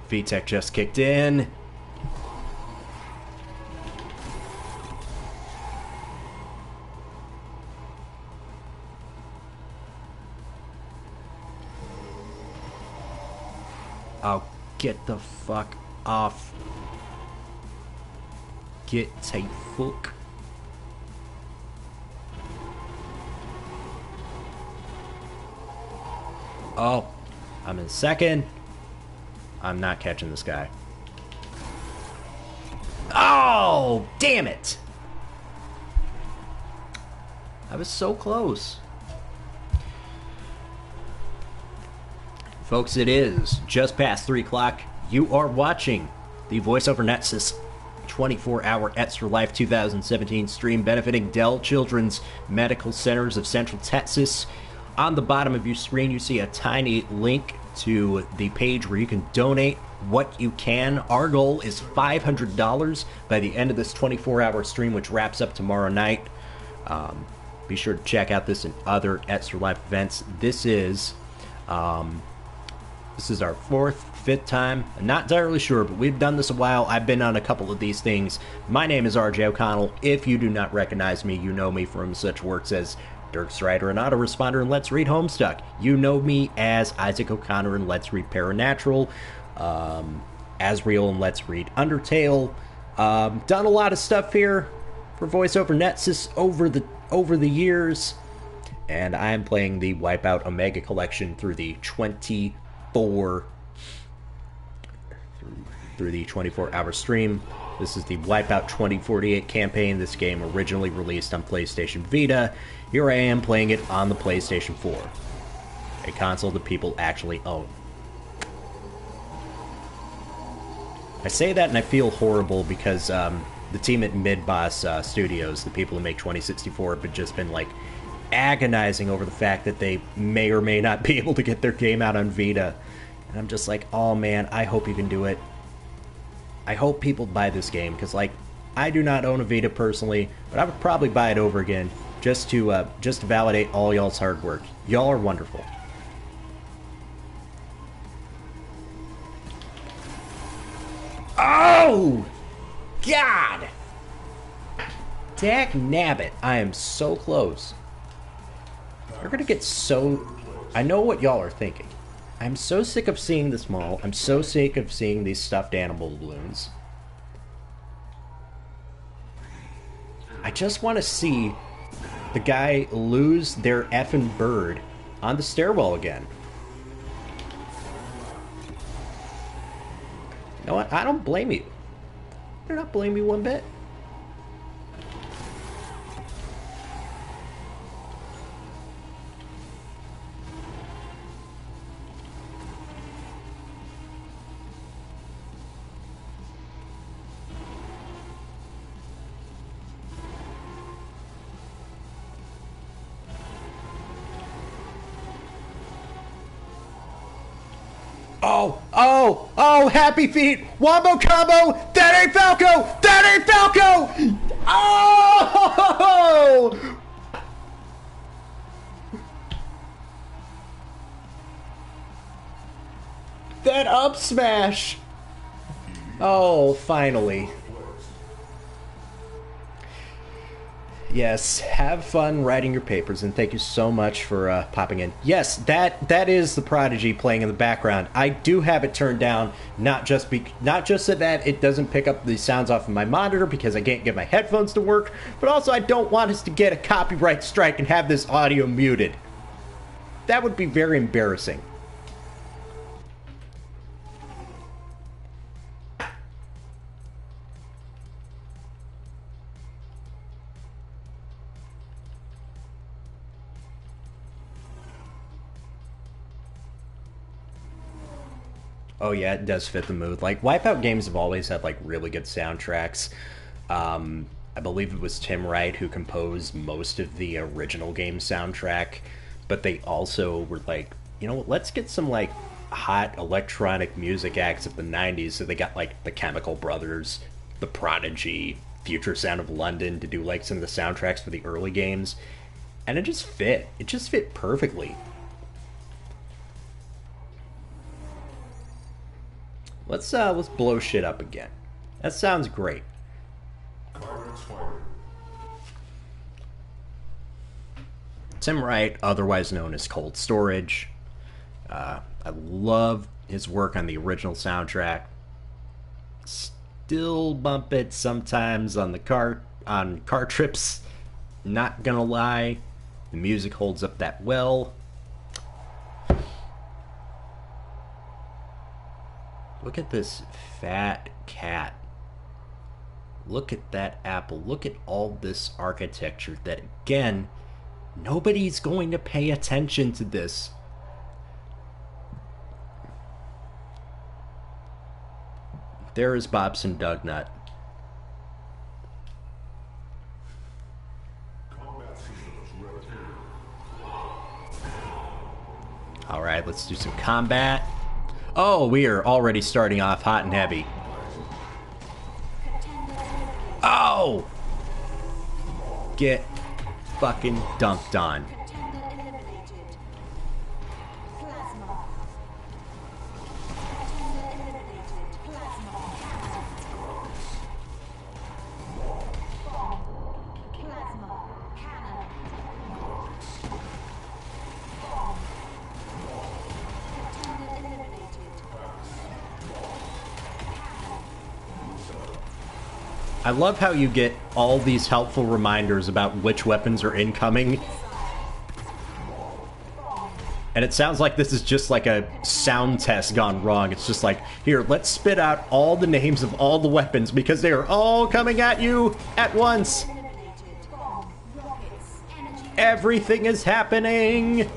VTech just kicked in. Oh, get the fuck off. Get a fuck. Oh, I'm in second. I'm not catching this guy. Oh, damn it. I was so close. Folks, it is just past 3 o'clock. You are watching the VoiceOver Nexus 24-hour Extra Life 2017 stream benefiting Dell Children's Medical Centers of Central Texas. On the bottom of your screen, you see a tiny link to the page where you can donate what you can. Our goal is $500 by the end of this 24-hour stream, which wraps up tomorrow night. Be sure to check out this and other Extra Life events. This is our fourth, fifth time. I'm not entirely sure, but we've done this a while. I've been on a couple of these things. My name is RJ O'Connell. If you do not recognize me, you know me from such works as Dirk Strider and Autoresponder and Let's Read Homestuck. You know me as Isaac O'Connor and Let's Read Paranatural, Asriel and Let's Read Undertale. Done a lot of stuff here for VoiceOver Nexus over the years, and I'm playing the Wipeout Omega Collection through the 24-hour stream. This is the Wipeout 2048 campaign. This game originally released on PlayStation Vita. Here I am playing it on the PlayStation 4, a console that people actually own. I say that and I feel horrible because the team at Midboss Studios, the people who make 2064, have just been like agonizing over the fact that they may or may not be able to get their game out on Vita. And I'm just like, oh man, I hope you can do it. I hope people buy this game, because like, I do not own a Vita personally, but I would probably buy it over again just to validate all y'all's hard work. Y'all are wonderful. Oh! God! Dag nabbit, I am so close. You're gonna get so... I know what y'all are thinking. I'm so sick of seeing this mall. I'm so sick of seeing these stuffed animal balloons. I just want to see the guy lose their effing bird on the stairwell again. You know what? I don't blame you. I do not blame you one bit. Oh, happy feet! Wombo combo! That ain't Falco! That ain't Falco! Oh! That up smash! Oh, finally. Yes, have fun writing your papers, and thank you so much for popping in. Yes, that is the Prodigy playing in the background. I do have it turned down, not just so that it doesn't pick up the sounds off of my monitor because I can't get my headphones to work, but also I don't want us to get a copyright strike and have this audio muted. That would be very embarrassing. Oh yeah, it does fit the mood. Like, Wipeout games have always had, like, really good soundtracks. I believe it was Tim Wright who composed most of the original game soundtrack, but they also were like, you know, let's get some, like, hot electronic music acts of the 90s, so they got, like, the Chemical Brothers, the Prodigy, Future Sound of London to do, like, some of the soundtracks for the early games, and it just fit. It just fit perfectly. Let's blow shit up again. That sounds great. Tim Wright, otherwise known as Cold Storage. I love his work on the original soundtrack. Still bump it sometimes on car trips. Not gonna lie, the music holds up that well. Look at this fat cat. Look at that apple. Look at all this architecture that, again, nobody's going to pay attention to this. There is Bobson Dugnut. Alright, let's do some combat. Oh, we are already starting off hot and heavy. Oh! Get fucking dunked on. I love how you get all these helpful reminders about which weapons are incoming. And it sounds like this is just like a sound test gone wrong. It's just like, here, let's spit out all the names of all the weapons because they are all coming at you at once. Everything is happening.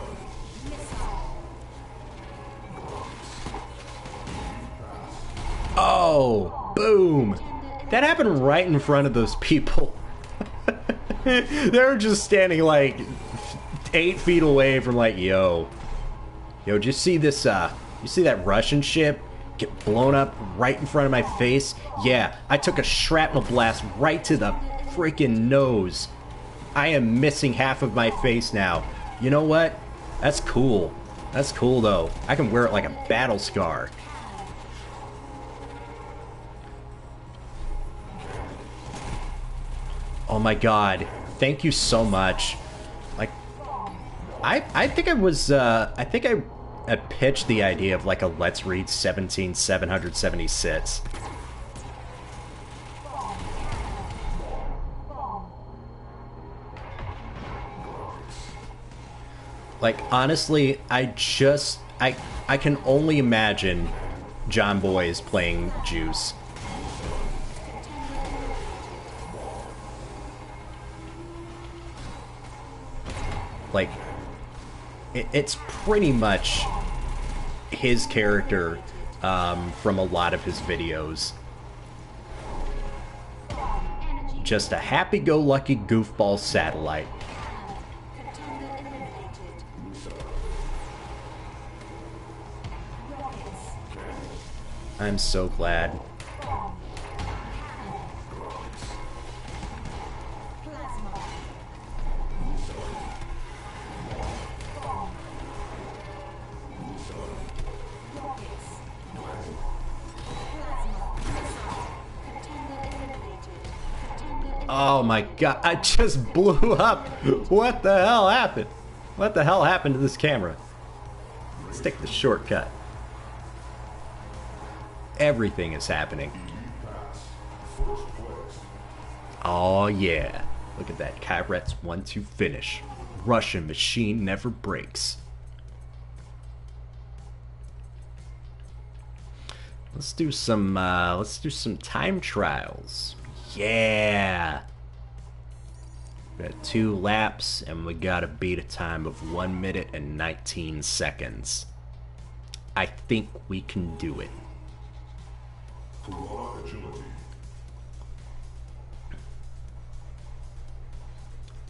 Oh, boom. That happened right in front of those people. They're just standing like 8 feet away from like, yo, did you see this, you see that Russian ship get blown up right in front of my face? Yeah, I took a shrapnel blast right to the freaking nose. I am missing half of my face now. You know what? That's cool. That's cool though. I can wear it like a battle scar. Oh my god, thank you so much. Like, I think I was, I think I pitched the idea of like a Let's Read 17776. Like, honestly, I can only imagine John Boy's playing Juice. Like, it's pretty much his character from a lot of his videos. Just a happy-go-lucky goofball satellite. I'm so glad. Oh my god, I just blew up! What the hell happened? What the hell happened to this camera? Let's take the shortcut. Everything is happening. Oh yeah. Look at that. Kyret's 1-2 finish. Russian machine never breaks. Let's do some time trials. Yeah. We got 2 laps and we gotta beat a time of 1 minute and 19 seconds. I think we can do it.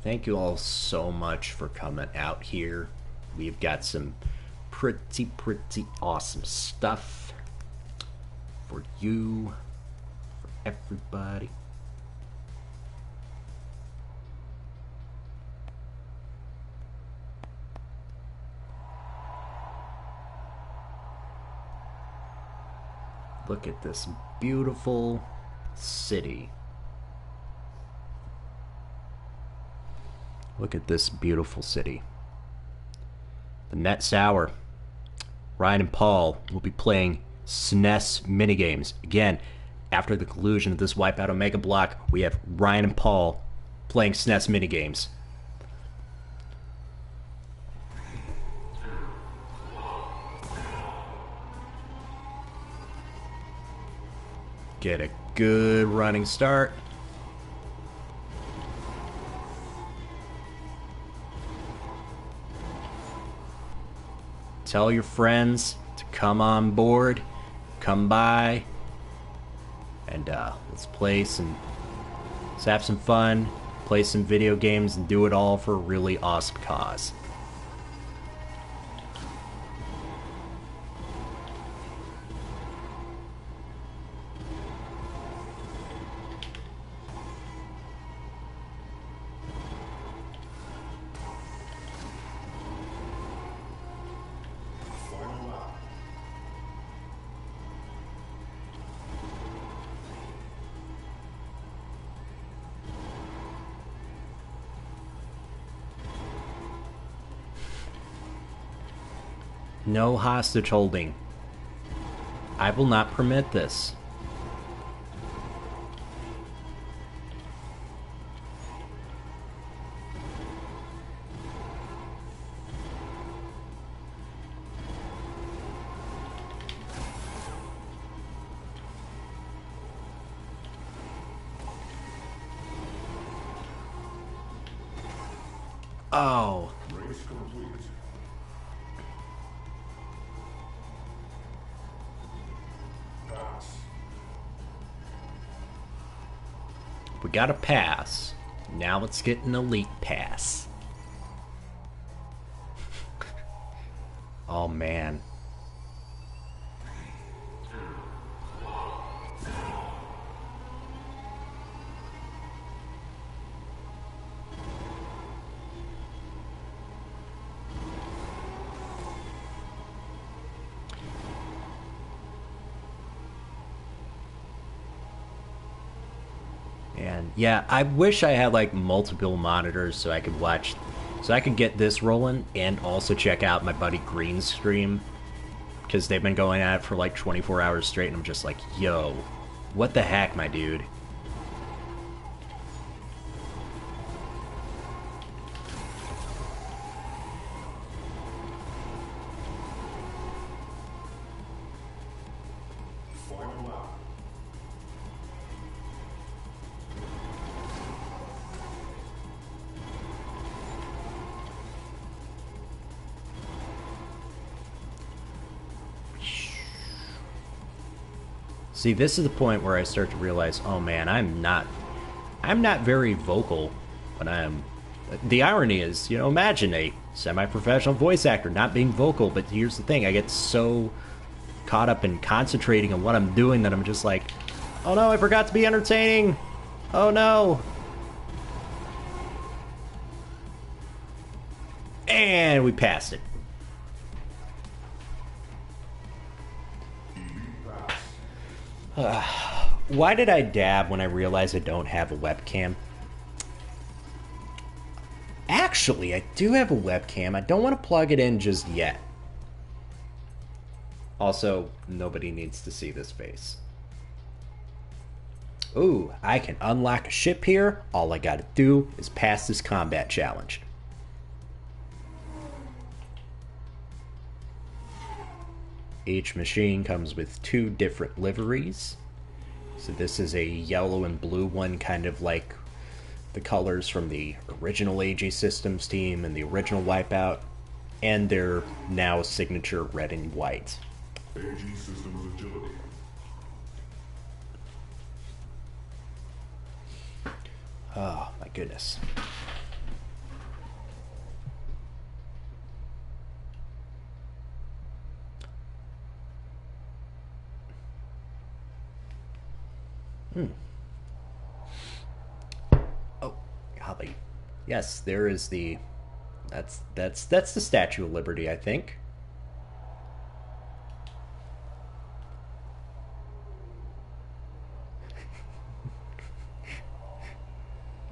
Thank you all so much for coming out here. We've got some pretty awesome stuff for you, for everybody. Look at this beautiful city. Look at this beautiful city. The next hour, Ryan and Paul will be playing SNES minigames. Again, after the conclusion of this Wipeout Omega block, we have Ryan and Paul playing SNES minigames. Get a good running start. Tell your friends to come on board, come by, and let's have some fun, play some video games, and do it all for a really awesome cause. No hostage holding. I will not permit this. Oh. Race complete. Pass. We got a pass. Now let's get an elite pass. Oh man. And yeah, I wish I had like multiple monitors so I could watch, so I could get this rolling and also check out my buddy Green's stream, because they've been going at it for like 24 hours straight, and I'm just like, yo, what the heck, my dude? Final lap. See, this is the point where I start to realize, oh man, I'm not very vocal when I am. The irony is, you know, imagine a semi-professional voice actor not being vocal, but here's the thing, I get so caught up in concentrating on what I'm doing that I'm just like, oh no, I forgot to be entertaining. Oh no. And we passed it. Why did I dab when I realized I don't have a webcam? Actually, I do have a webcam. I don't want to plug it in just yet. Also, nobody needs to see this face. Ooh, I can unlock a ship here. All I gotta do is pass this combat challenge. Each machine comes with 2 different liveries. So this is a yellow and blue one, kind of like the colors from the original AG Systems team and the original Wipeout, and their now signature red and white. AG Systems agility. Oh my goodness. Oh, golly. Yes, there is the. That's the Statue of Liberty, I think.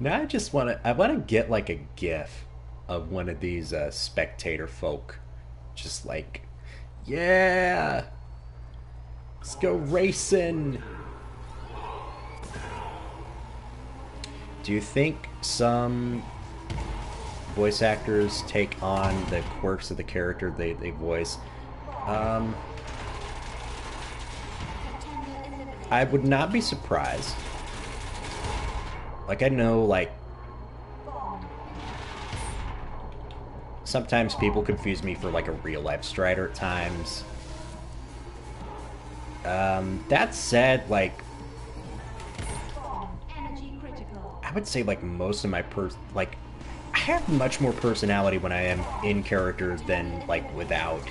Now I want to get like a GIF of one of these spectator folk, just like, yeah, let's go racing. Do you think some voice actors take on the quirks of the character they voice? I would not be surprised. Like, I know, like, sometimes people confuse me for, like, a real-life Strider at times. That said, like, I would say like most of my like I have much more personality when I am in character than like without.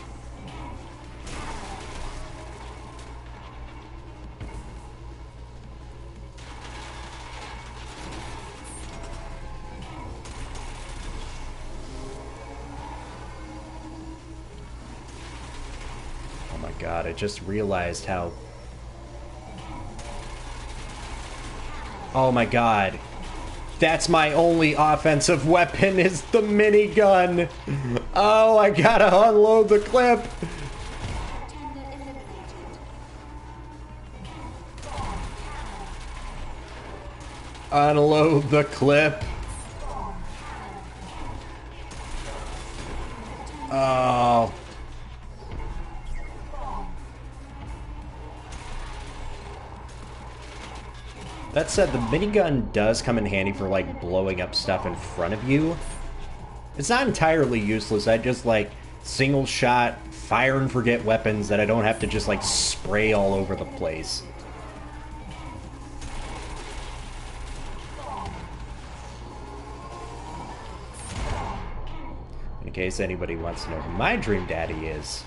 Oh my god, I just realized how... Oh my god. That's my only offensive weapon is the minigun. Oh, I gotta unload the clip. Unload the clip. Oh. That said, the minigun does come in handy for, like, blowing up stuff in front of you. It's not entirely useless. I just, like, single shot, fire and forget weapons that I don't have to just, like, spray all over the place. In case anybody wants to know who my dream daddy is.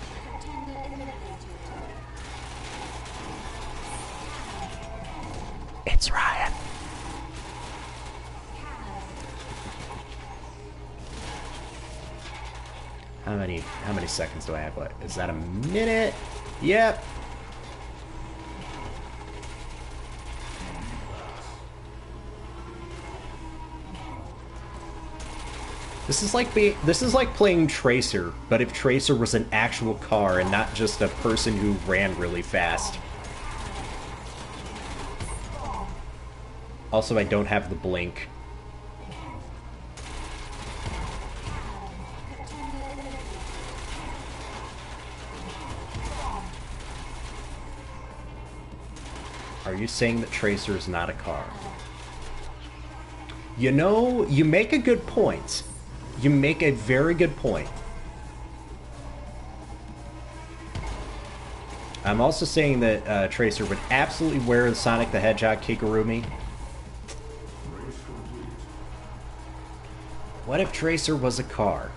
It's Ryan. How many seconds do I have left? Is that a minute? Yep. This is like playing Tracer, but if Tracer was an actual car and not just a person who ran really fast. Also, I don't have the blink. Are you saying that Tracer is not a car? You know, you make a good point. You make a very good point. I'm also saying that Tracer would absolutely wear the Sonic the Hedgehog Kigurumi. What if Tracer was a car?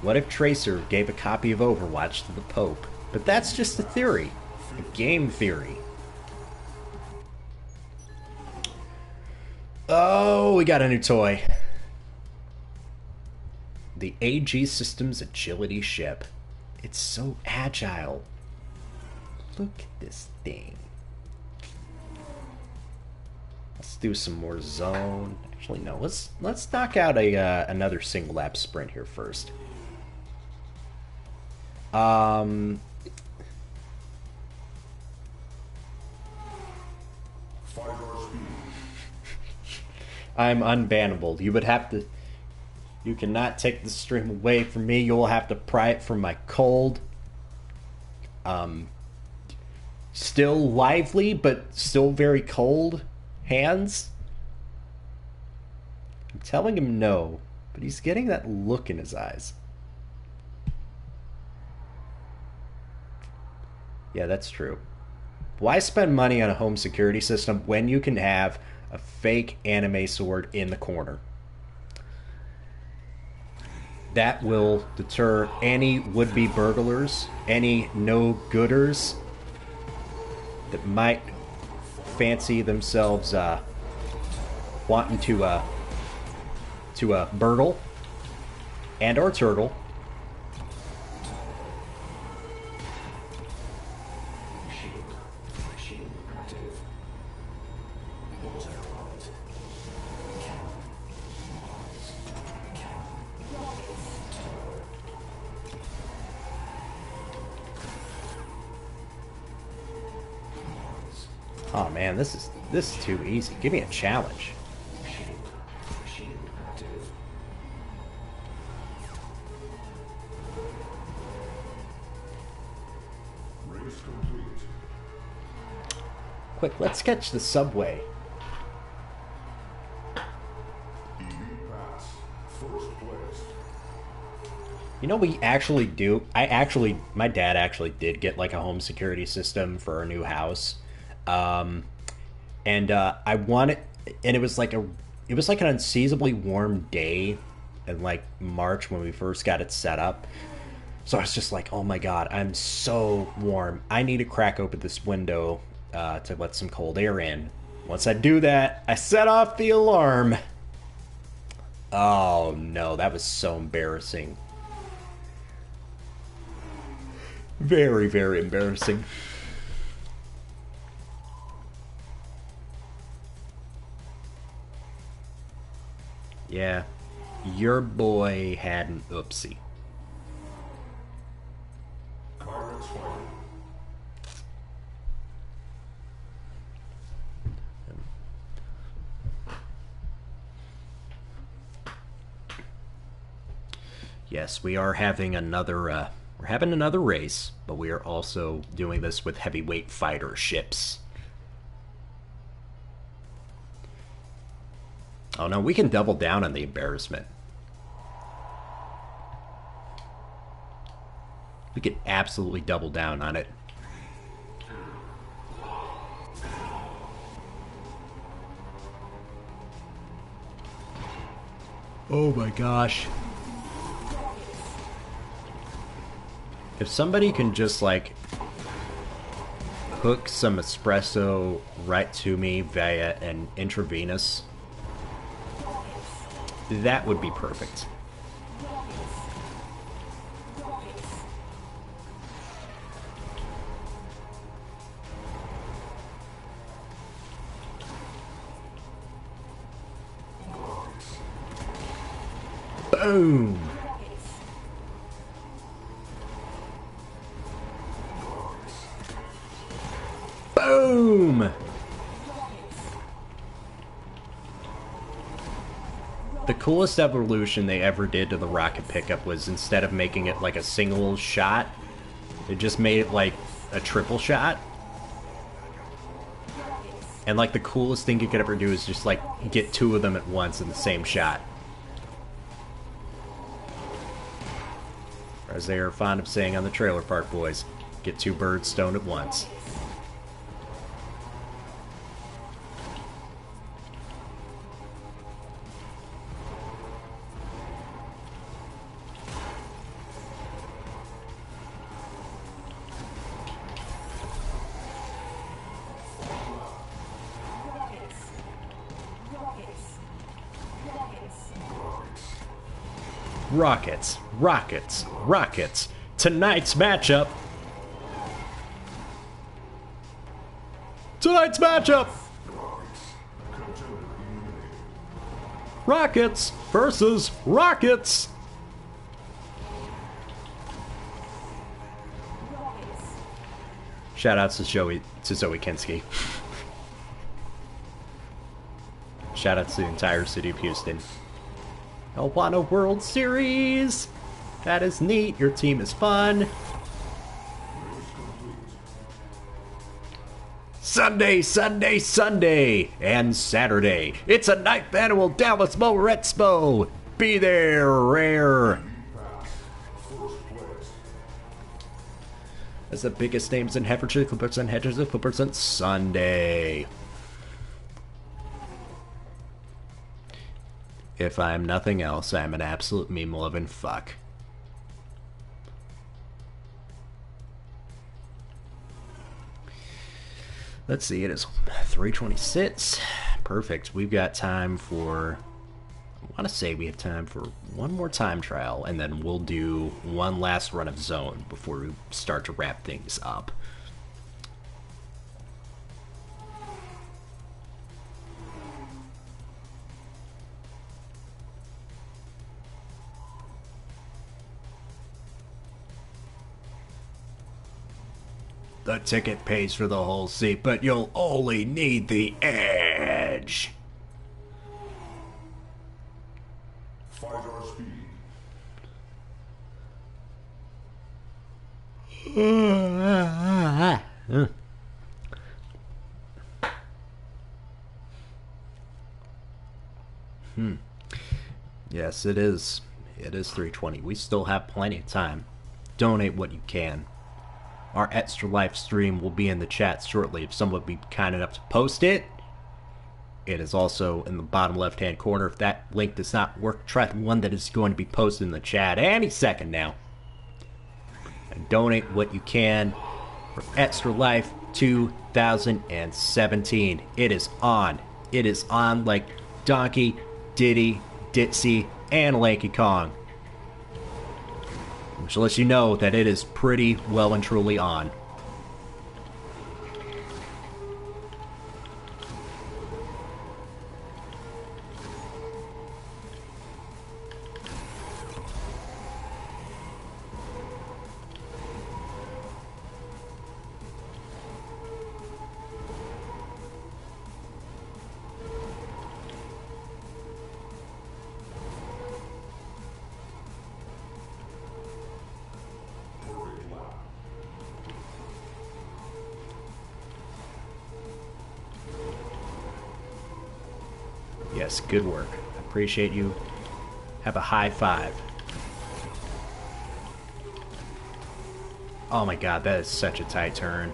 What if Tracer gave a copy of Overwatch to the Pope? But that's just a theory. A game theory. Oh, we got a new toy. The AG Systems Agility Ship. It's so agile. Look at this thing. Let's do some more zone. Actually, no. Let's knock out another single lap sprint here first. 5-hour speed. I'm unbannable. You would have to... You cannot take the stream away from me. You'll have to pry it from my cold. Still lively, but still very cold hands. I'm telling him no, but he's getting that look in his eyes. Yeah, that's true. Why spend money on a home security system when you can have a fake anime sword in the corner? That will deter any would-be burglars, any no-gooders that might fancy themselves wanting to burgle and or turtle. Oh man, this is too easy. Give me a challenge. Race complete. Quick, let's catch the subway. Elite pass. First place. You know, we actually do. My dad actually did get like a home security system for our new house. I wanted, and it was like it was like an unseasonably warm day in like March when we first got it set up. So I was just like, oh my god, I'm so warm. I need to crack open this window to let some cold air in. Once I do that, I set off the alarm. Oh no, that was so embarrassing. Very, very embarrassing. Yeah, your boy had an oopsie. Pirates fighting. Yes, we are having another we're having another race, but we are also doing this with heavyweight fighter ships. Oh no, we can double down on the embarrassment. We could absolutely double down on it. Oh my gosh. If somebody can just like hook some espresso right to me via an intravenous, that would be perfect. Boom! Boom! The coolest evolution they ever did to the rocket pickup was instead of making it like a single shot, they just made it like a triple shot. And like the coolest thing you could ever do is just like get two of them at once in the same shot. Or as they are fond of saying on the Trailer Park Boys, get two birds stoned at once. Rockets, rockets, rockets. Tonight's matchup. Tonight's matchup. Rockets versus Rockets. Shout outs to Zoe Kinski. Shout outs to the entire city of Houston. I want a World Series! That is neat, your team is fun. Sunday, Sunday, Sunday, and Saturday. It's a 9th annual Dallas Motor Expo. Be there, rare. That's the biggest names in Herefordshire, Clippers and Hedges of Clippers on Sunday. If I am nothing else, I am an absolute meme-loving fuck. Let's see, it is 3:26. Perfect. We've got time for... I want to say we have time for one more time trial, and then we'll do one last run of zone before we start to wrap things up. The ticket pays for the whole seat, but you'll only need the edge. 5-hour speed. Yes, it is. It is 3:20. We still have plenty of time. Donate what you can. Our extra live stream will be in the chat shortly if someone would be kind enough to post it. It is also in the bottom left-hand corner. If that link does not work, try the one that is going to be posted in the chat any second now. And donate what you can for Extra Life 2017. It is on. It is on like Donkey, Diddy, Ditsy, and Lanky Kong. Which lets you know that it is pretty well and truly on. Yes, good work. I appreciate you. Have a high five. Oh my god, that is such a tight turn.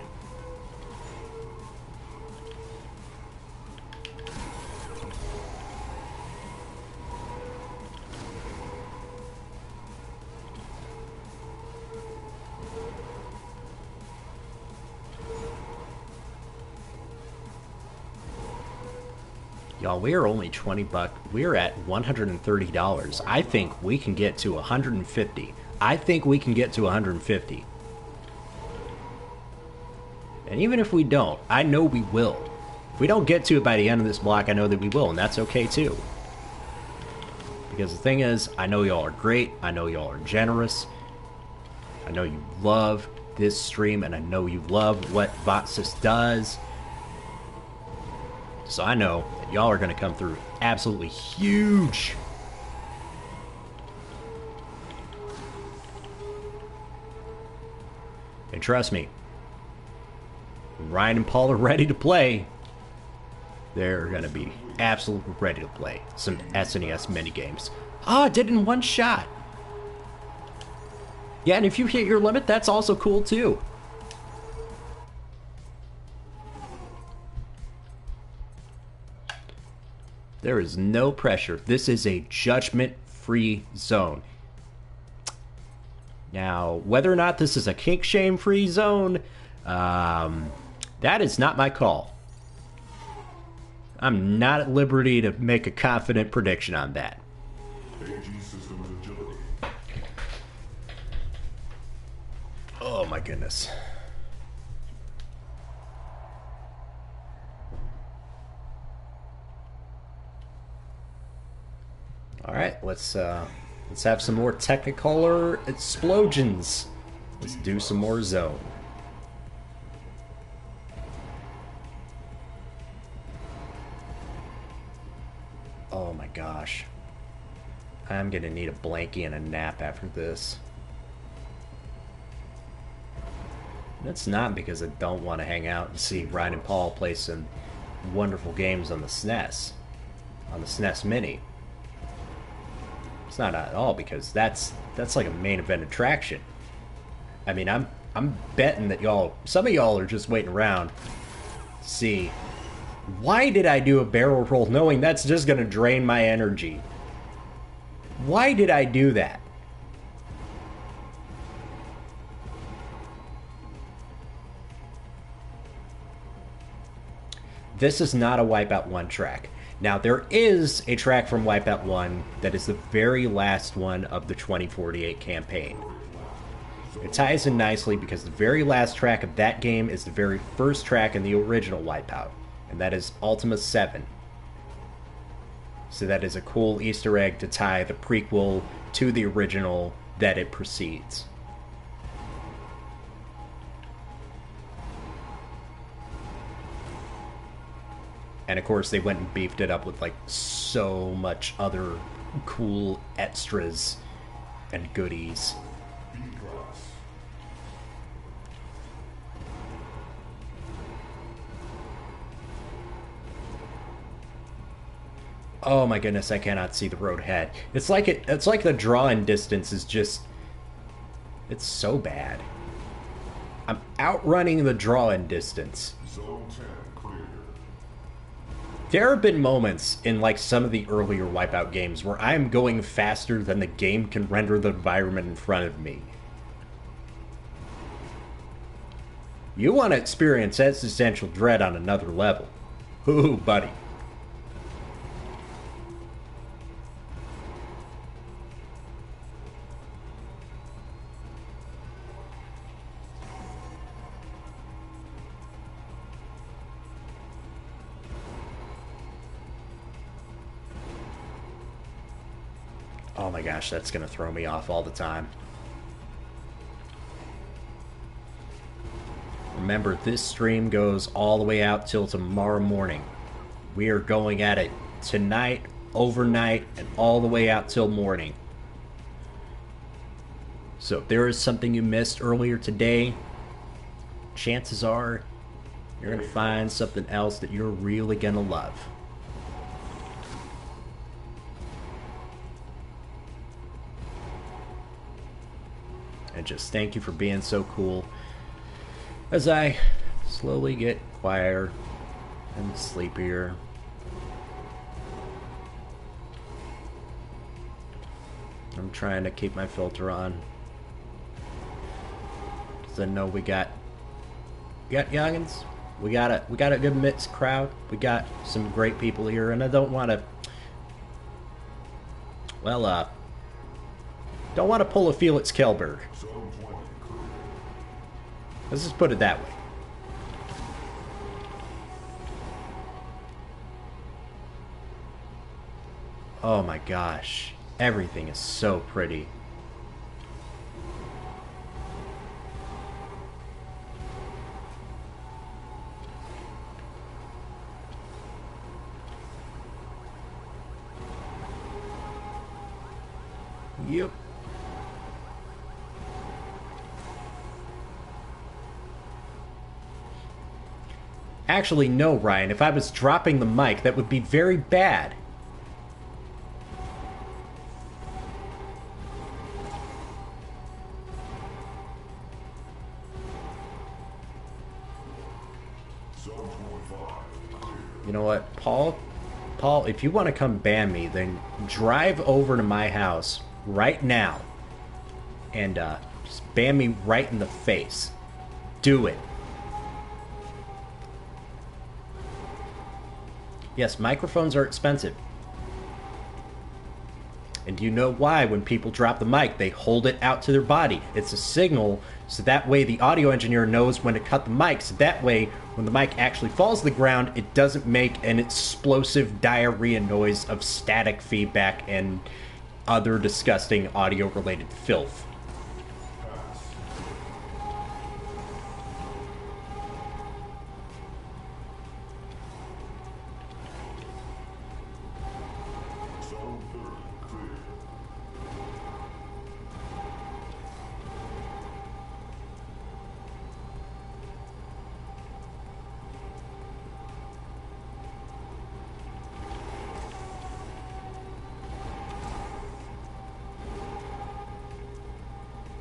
Y'all, we are only 20 bucks. We're at $130. I think we can get to 150. I think we can get to 150. And even if we don't, I know we will. If we don't get to it by the end of this block, I know that we will, and that's okay too. Because the thing is, I know y'all are great. I know y'all are generous. I know you love this stream, and I know you love what Voxus does. So I know that y'all are going to come through absolutely huge. And trust me, when Ryan and Paul are ready to play, they're going to be absolutely ready to play some SNES minigames. Ah, I did it in one shot. Yeah, and if you hit your limit, that's also cool too. There is no pressure. This is a judgment-free zone. Now, whether or not this is a kink-shame-free zone, that is not my call. I'm not at liberty to make a confident prediction on that. AG system agility. Oh my goodness. All right, let's have some more Technicolor explosions. Let's do some more zone. Oh my gosh. I'm gonna need a blankie and a nap after this. That's not because I don't want to hang out and see Ryan and Paul play some wonderful games on the SNES. On the SNES Mini. It's not at all because that's like a main event attraction. I mean, I'm betting that some of y'all are just waiting around to see, why did I do a barrel roll knowing that's just gonna drain my energy? Why did I do that? This is not a Wipeout 1 track. Now, there is a track from Wipeout 1 that is the very last one of the 2048 campaign. It ties in nicely because the very last track of that game is the very first track in the original Wipeout, and that is Ultima 7. So that is a cool Easter egg to tie the prequel to the original that it precedes. And of course, they went and beefed it up with like so much other cool extras and goodies. Oh my goodness, I cannot see the road ahead. It's like the drawing distance is just, it's so bad. I'm outrunning the drawing distance. Zone 10 clear. There have been moments in like some of the earlier Wipeout games where I'm going faster than the game can render the environment in front of me. You want to experience existential dread on another level. Ooh, buddy. Oh my gosh, that's going to throw me off all the time. Remember, this stream goes all the way out till tomorrow morning. We are going at it tonight, overnight, and all the way out till morning. So if there is something you missed earlier today, chances are you're going to find something else that you're really going to love. And just thank you for being so cool as I slowly get quieter and sleepier. I'm trying to keep my filter on, because I know we got youngins. We got a good mixed crowd. We got some great people here, and I don't want to, well, don't want to pull a Felix Kellberg. Let's just put it that way. Oh my gosh. Everything is so pretty. Yep. Actually, no, Ryan. If I was dropping the mic, that would be very bad. You know what, Paul, if you want to come ban me, then drive over to my house right now and just ban me right in the face. Do it. Yes, microphones are expensive. And do you know why when people drop the mic, they hold it out to their body? It's a signal, so that way the audio engineer knows when to cut the mic, so that way when the mic actually falls to the ground, it doesn't make an explosive diarrhea noise of static feedback and other disgusting audio-related filth.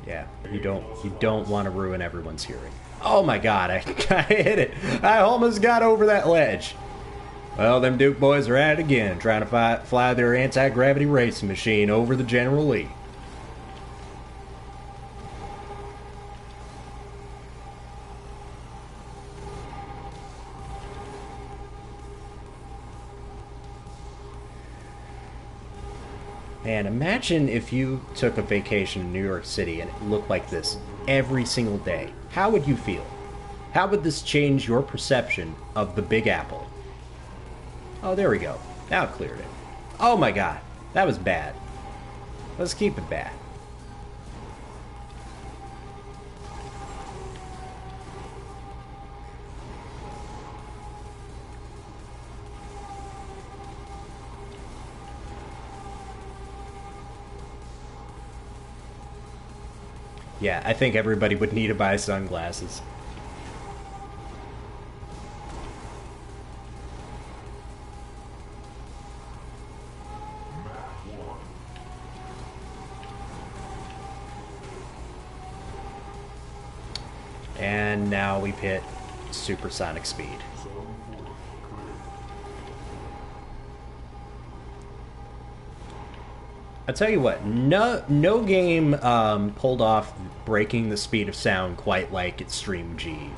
Yeah, you don't want to ruin everyone's hearing. Oh my god, I hit it. I almost got over that ledge. Well, them Duke boys are at it again, trying to fly their anti-gravity racing machine over the General Lee. Man, imagine if you took a vacation in New York City and it looked like this every single day. How would you feel? How would this change your perception of the Big Apple? Oh, there we go. Now it cleared it. Oh my god, that was bad. Let's keep it bad. Yeah, I think everybody would need to buy sunglasses. And now we've hit supersonic speed. I tell you what, no game pulled off breaking the speed of sound quite like Extreme G,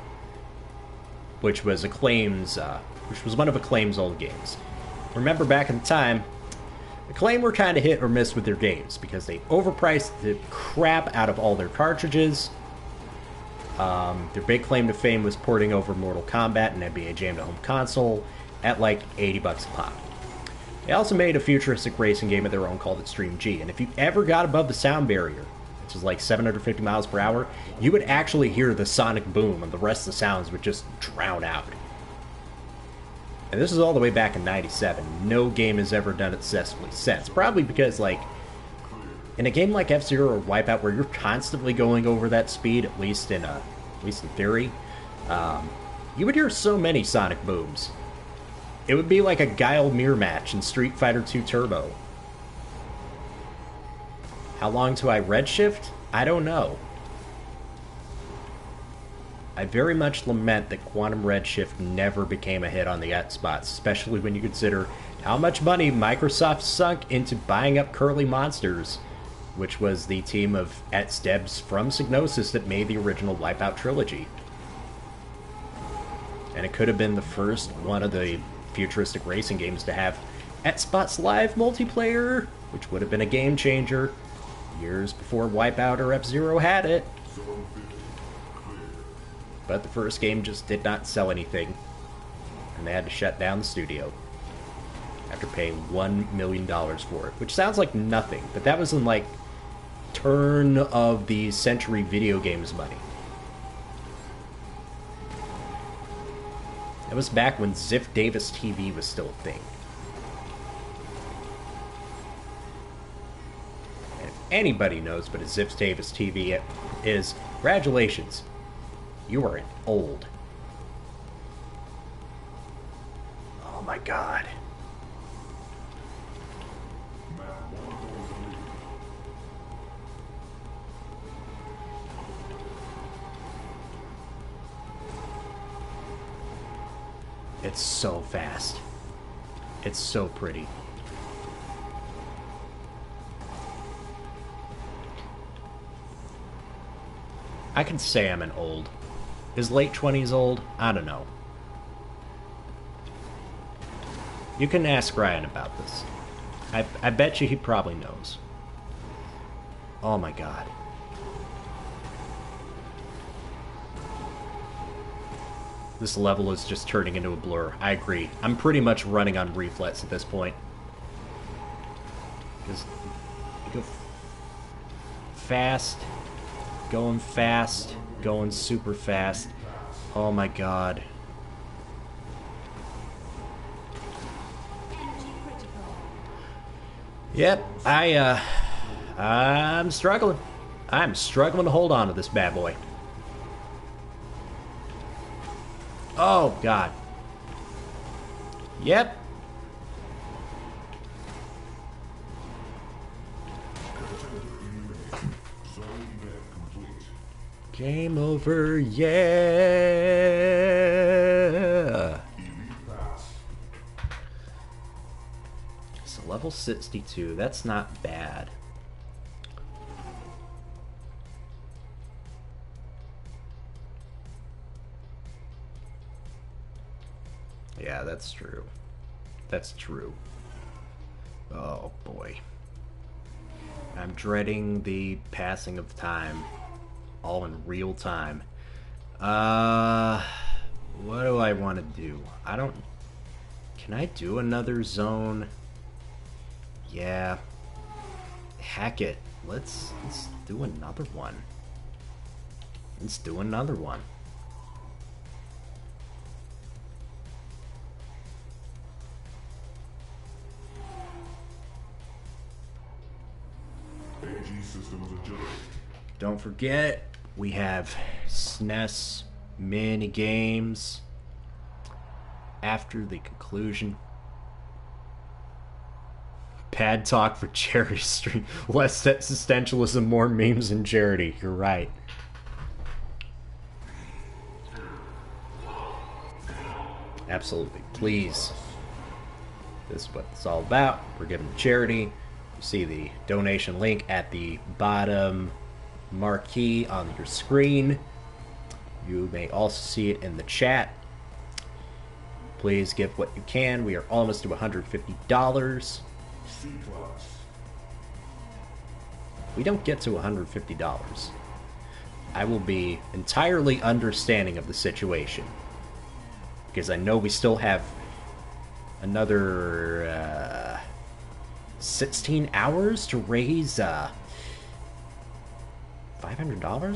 which was which was one of Acclaim's old games. Remember back in the time, Acclaim were kind of hit or miss with their games because they overpriced the crap out of all their cartridges. Their big claim to fame was porting over Mortal Kombat and NBA Jam to home console at like $80 a pop. They also made a futuristic racing game of their own called Extreme G, and if you ever got above the sound barrier, which is like 750 miles per hour, you would actually hear the sonic boom and the rest of the sounds would just drown out. And this is all the way back in 97. No game has ever done it successfully since. Probably because, like, in a game like F-Zero or Wipeout where you're constantly going over that speed, at least in theory, you would hear so many sonic booms. It would be like a Guile mirror match in Street Fighter II Turbo. How long till I redshift? I don't know. I very much lament that Quantum Redshift never became a hit on the Xbox, especially when you consider how much money Microsoft sunk into buying up Curly Monsters, which was the team of Debs from Psygnosis that made the original Wipeout trilogy. And it could have been the first one of the futuristic racing games to have Xbox Live multiplayer, which would have been a game changer years before Wipeout or F-Zero had it. But the first game just did not sell anything, and they had to shut down the studio after paying $1 million for it, which sounds like nothing, but that was in like turn of the century video games money. That was back when Ziff Davis TV was still a thing. And if anybody knows what a Ziff Davis TV is, congratulations. You are old. Oh my god. It's so fast. It's so pretty. I can say I'm an old. Is late 20s old? I don't know. You can ask Ryan about this. I bet you he probably knows. Oh my god. This level is just turning into a blur. I agree. I'm pretty much running on reflex at this point. Because you go fast, going super fast. Oh my god. Yep, I'm struggling. I'm struggling to hold on to this bad boy. Oh, God. Yep. Game over, yeah. So level 62, that's not bad. Yeah, that's true. That's true. Oh, boy. I'm dreading the passing of time. All in real time. What do I want to do? I don't... Can I do another zone? Yeah. Heck it. Let's do another one. Let's do another one. Don't forget, we have SNES mini games after the conclusion. Pad talk for charity stream. Less existentialism, more memes and charity. You're right. Absolutely. Please. This is what it's all about. We're giving to charity. see the donation link at the bottom marquee on your screen. You may also see it in the chat. Please give what you can. We are almost to $150. C+. We don't get to $150. I will be entirely understanding of the situation, because I know we still have another 16 hours to raise $500.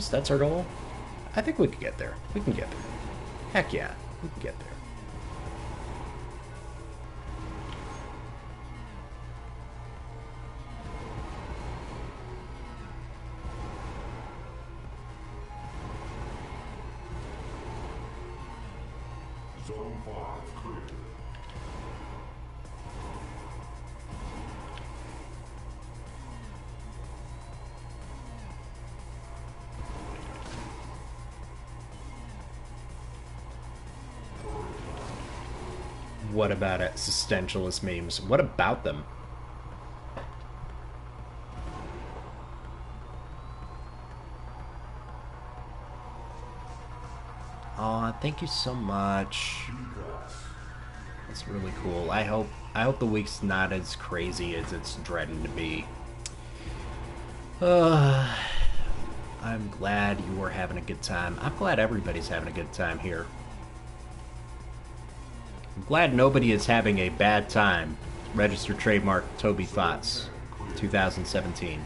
That's our goal. I think we can get there. We can get there. Heck yeah, we can get there. Zone 5 clear. What about existentialist memes? What about them? Aw, thank you so much. That's really cool. I hope the week's not as crazy as it's dreading to be. I'm glad you are having a good time. I'm glad everybody's having a good time here. I'm glad nobody is having a bad time. Registered trademark Toby Fots, 2017.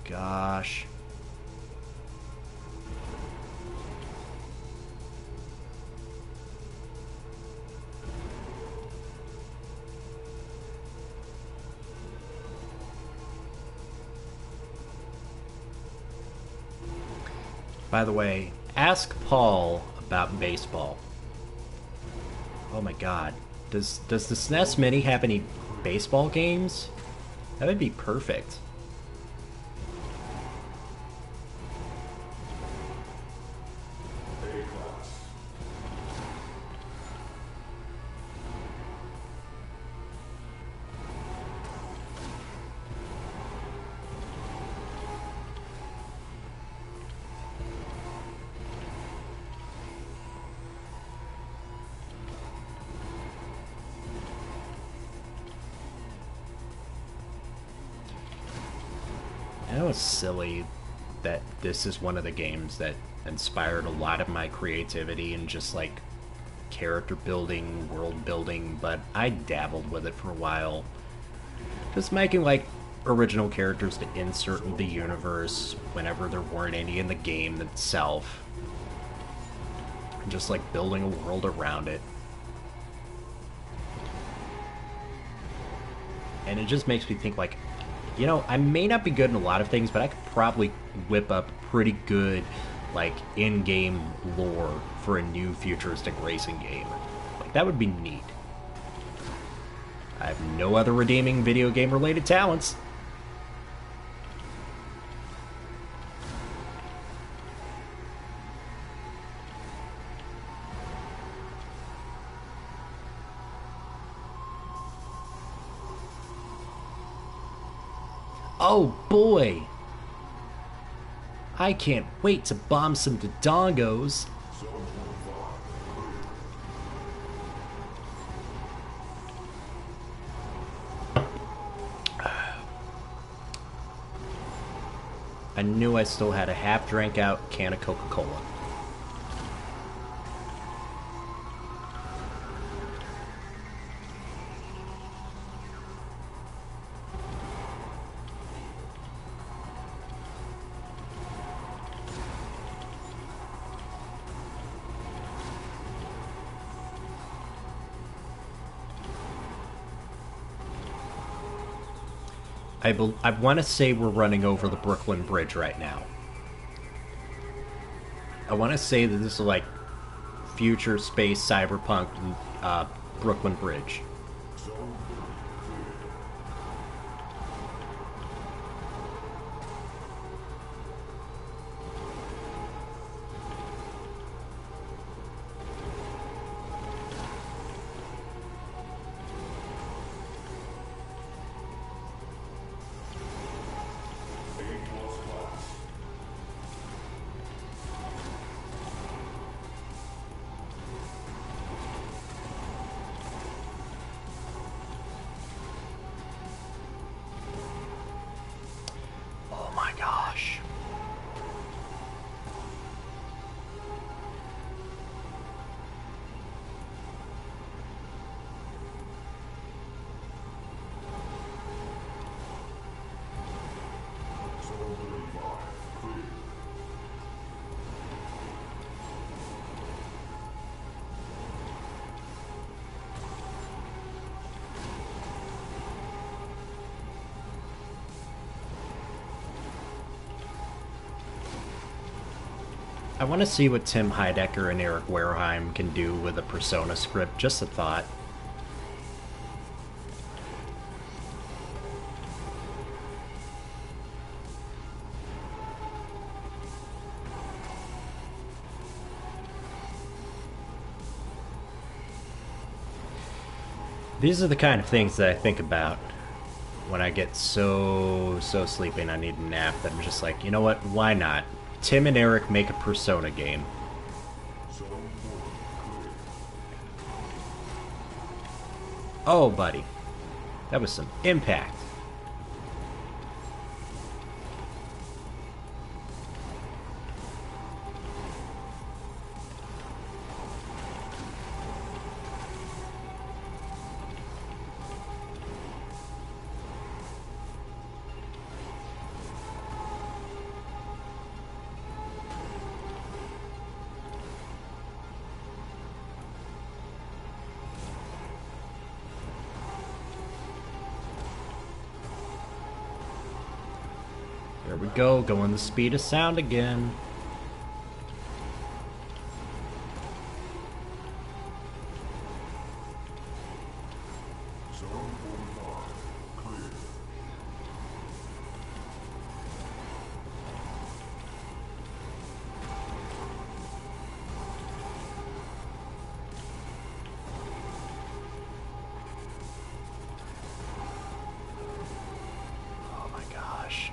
Gosh. By the way, ask Paul about baseball. Oh my god. Does the SNES Mini have any baseball games? That would be perfect. I know it's silly that this is one of the games that inspired a lot of my creativity and just like character building, world building, but I dabbled with it for a while. Just making like original characters to insert in the universe whenever there weren't any in the game itself. And just like building a world around it. And it just makes me think like, you know, I may not be good in a lot of things, but I could probably whip up pretty good, like, in-game lore for a new futuristic racing game. Like, that would be neat. I have no other redeeming video game-related talents. Oh boy! I can't wait to bomb some Dodongos. I knew I still had a half drank out can of Coca-Cola. I want to say we're running over the Brooklyn Bridge right now. I want to say that this is like future space cyberpunk Brooklyn Bridge. Oh my gosh. I want to see what Tim Heidecker and Eric Wareheim can do with a Persona script. Just a thought. These are the kind of things that I think about when I get so sleepy and I need a nap. That I'm just like, you know what? Why not? Tim and Eric make a Persona game. Oh, buddy. That was some impact. There we go, going the speed of sound again. Oh my gosh.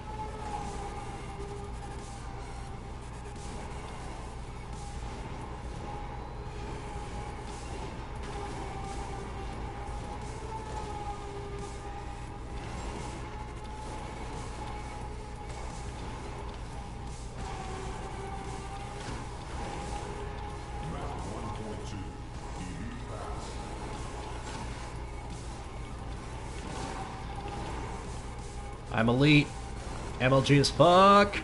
I'm elite. MLG as fuck.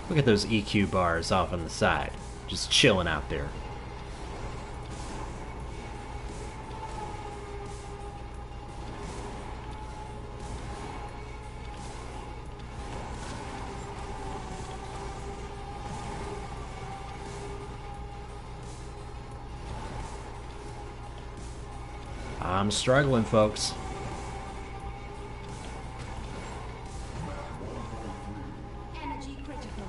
Look at those EQ bars off on the side. Just chilling out there. I'm struggling, folks. Energy critical.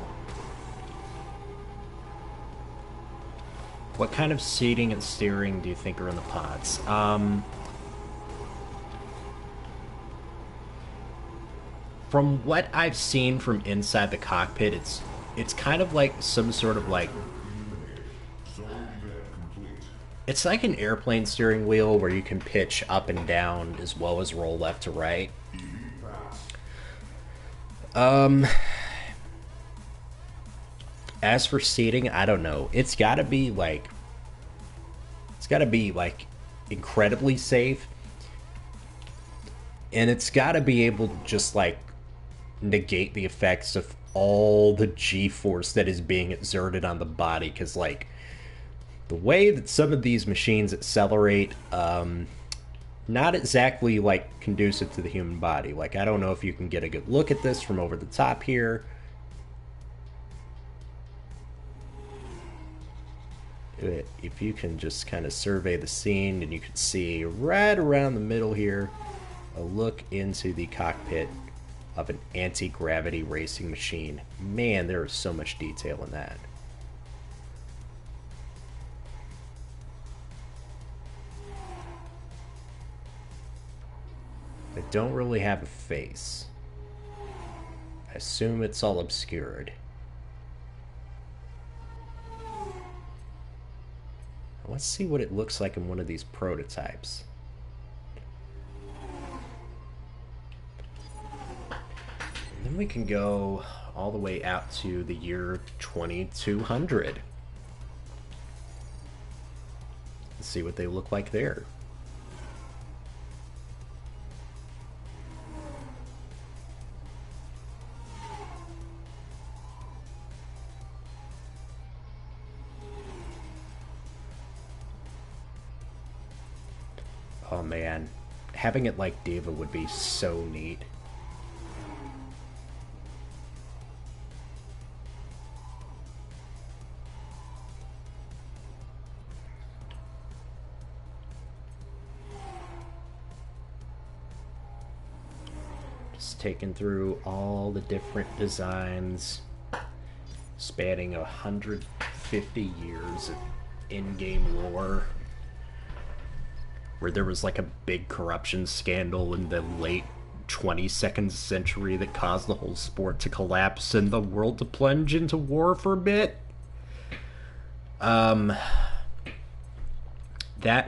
What kind of seating and steering do you think are in the pods? From what I've seen from inside the cockpit, it's kind of like some sort of like... It's like an airplane steering wheel where you can pitch up and down as well as roll left to right. As for seating, I don't know. It's gotta be like incredibly safe. And it's gotta be able to just like negate the effects of all the G-force that is being exerted on the body, because like the way that some of these machines accelerate, not exactly like conducive to the human body. Like, I don't know if you can get a good look at this from over the top here. If you can just kind of survey the scene, and you can see right around the middle here a look into the cockpit of an anti-gravity racing machine. Man, there is so much detail in that. They don't really have a face. I assume it's all obscured. Let's see what it looks like in one of these prototypes. And then we can go all the way out to the year 2200. Let's see what they look like there. Oh man, having it like Diva would be so neat. Just taking through all the different designs, spanning 150 years of in-game lore, where there was like a big corruption scandal in the late 22nd century that caused the whole sport to collapse and the world to plunge into war for a bit. That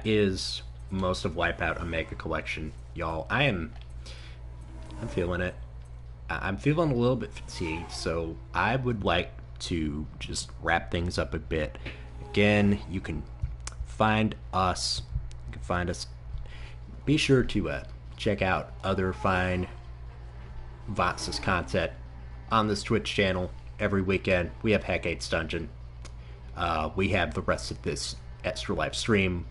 is most of Wipeout Omega Collection, y'all. I'm feeling it. I'm feeling a little bit fatigued, so I would like to just wrap things up a bit. Again, you can find us. Find us. Be sure to check out other fine Vox's content on this Twitch channel every weekend. We have Hecate's Dungeon. We have the rest of this extra live stream.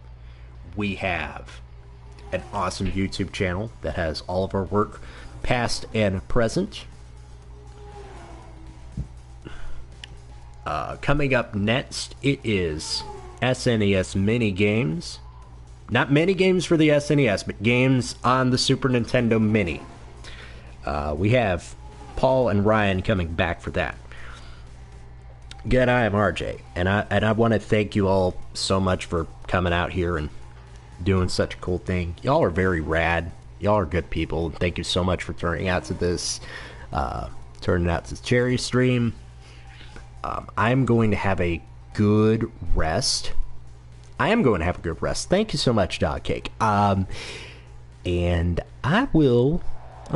We have an awesome YouTube channel that has all of our work, past and present. Coming up next, it is SNES mini games. Not many games for the SNES, but games on the Super Nintendo Mini. We have Paul and Ryan coming back for that. Again, I am RJ, and I want to thank you all so much for coming out here and doing such a cool thing. Y'all are very rad. Y'all are good people. Thank you so much for turning out to this, turning out to Cherry stream. I'm going to have a good rest. Thank you so much, Dog Cake. And I'll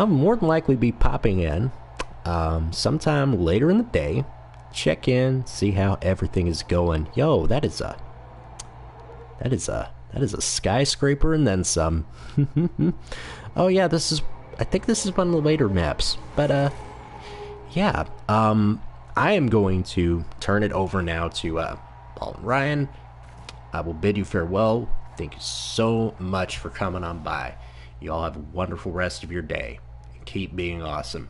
more than likely be popping in sometime later in the day. Check in, see how everything is going. Yo, that is a skyscraper and then some. Oh yeah, I think this is one of the later maps. But yeah. I am going to turn it over now to Paul and Ryan. I will bid you farewell. Thank you so much for coming on by. You all have a wonderful rest of your day. And keep being awesome.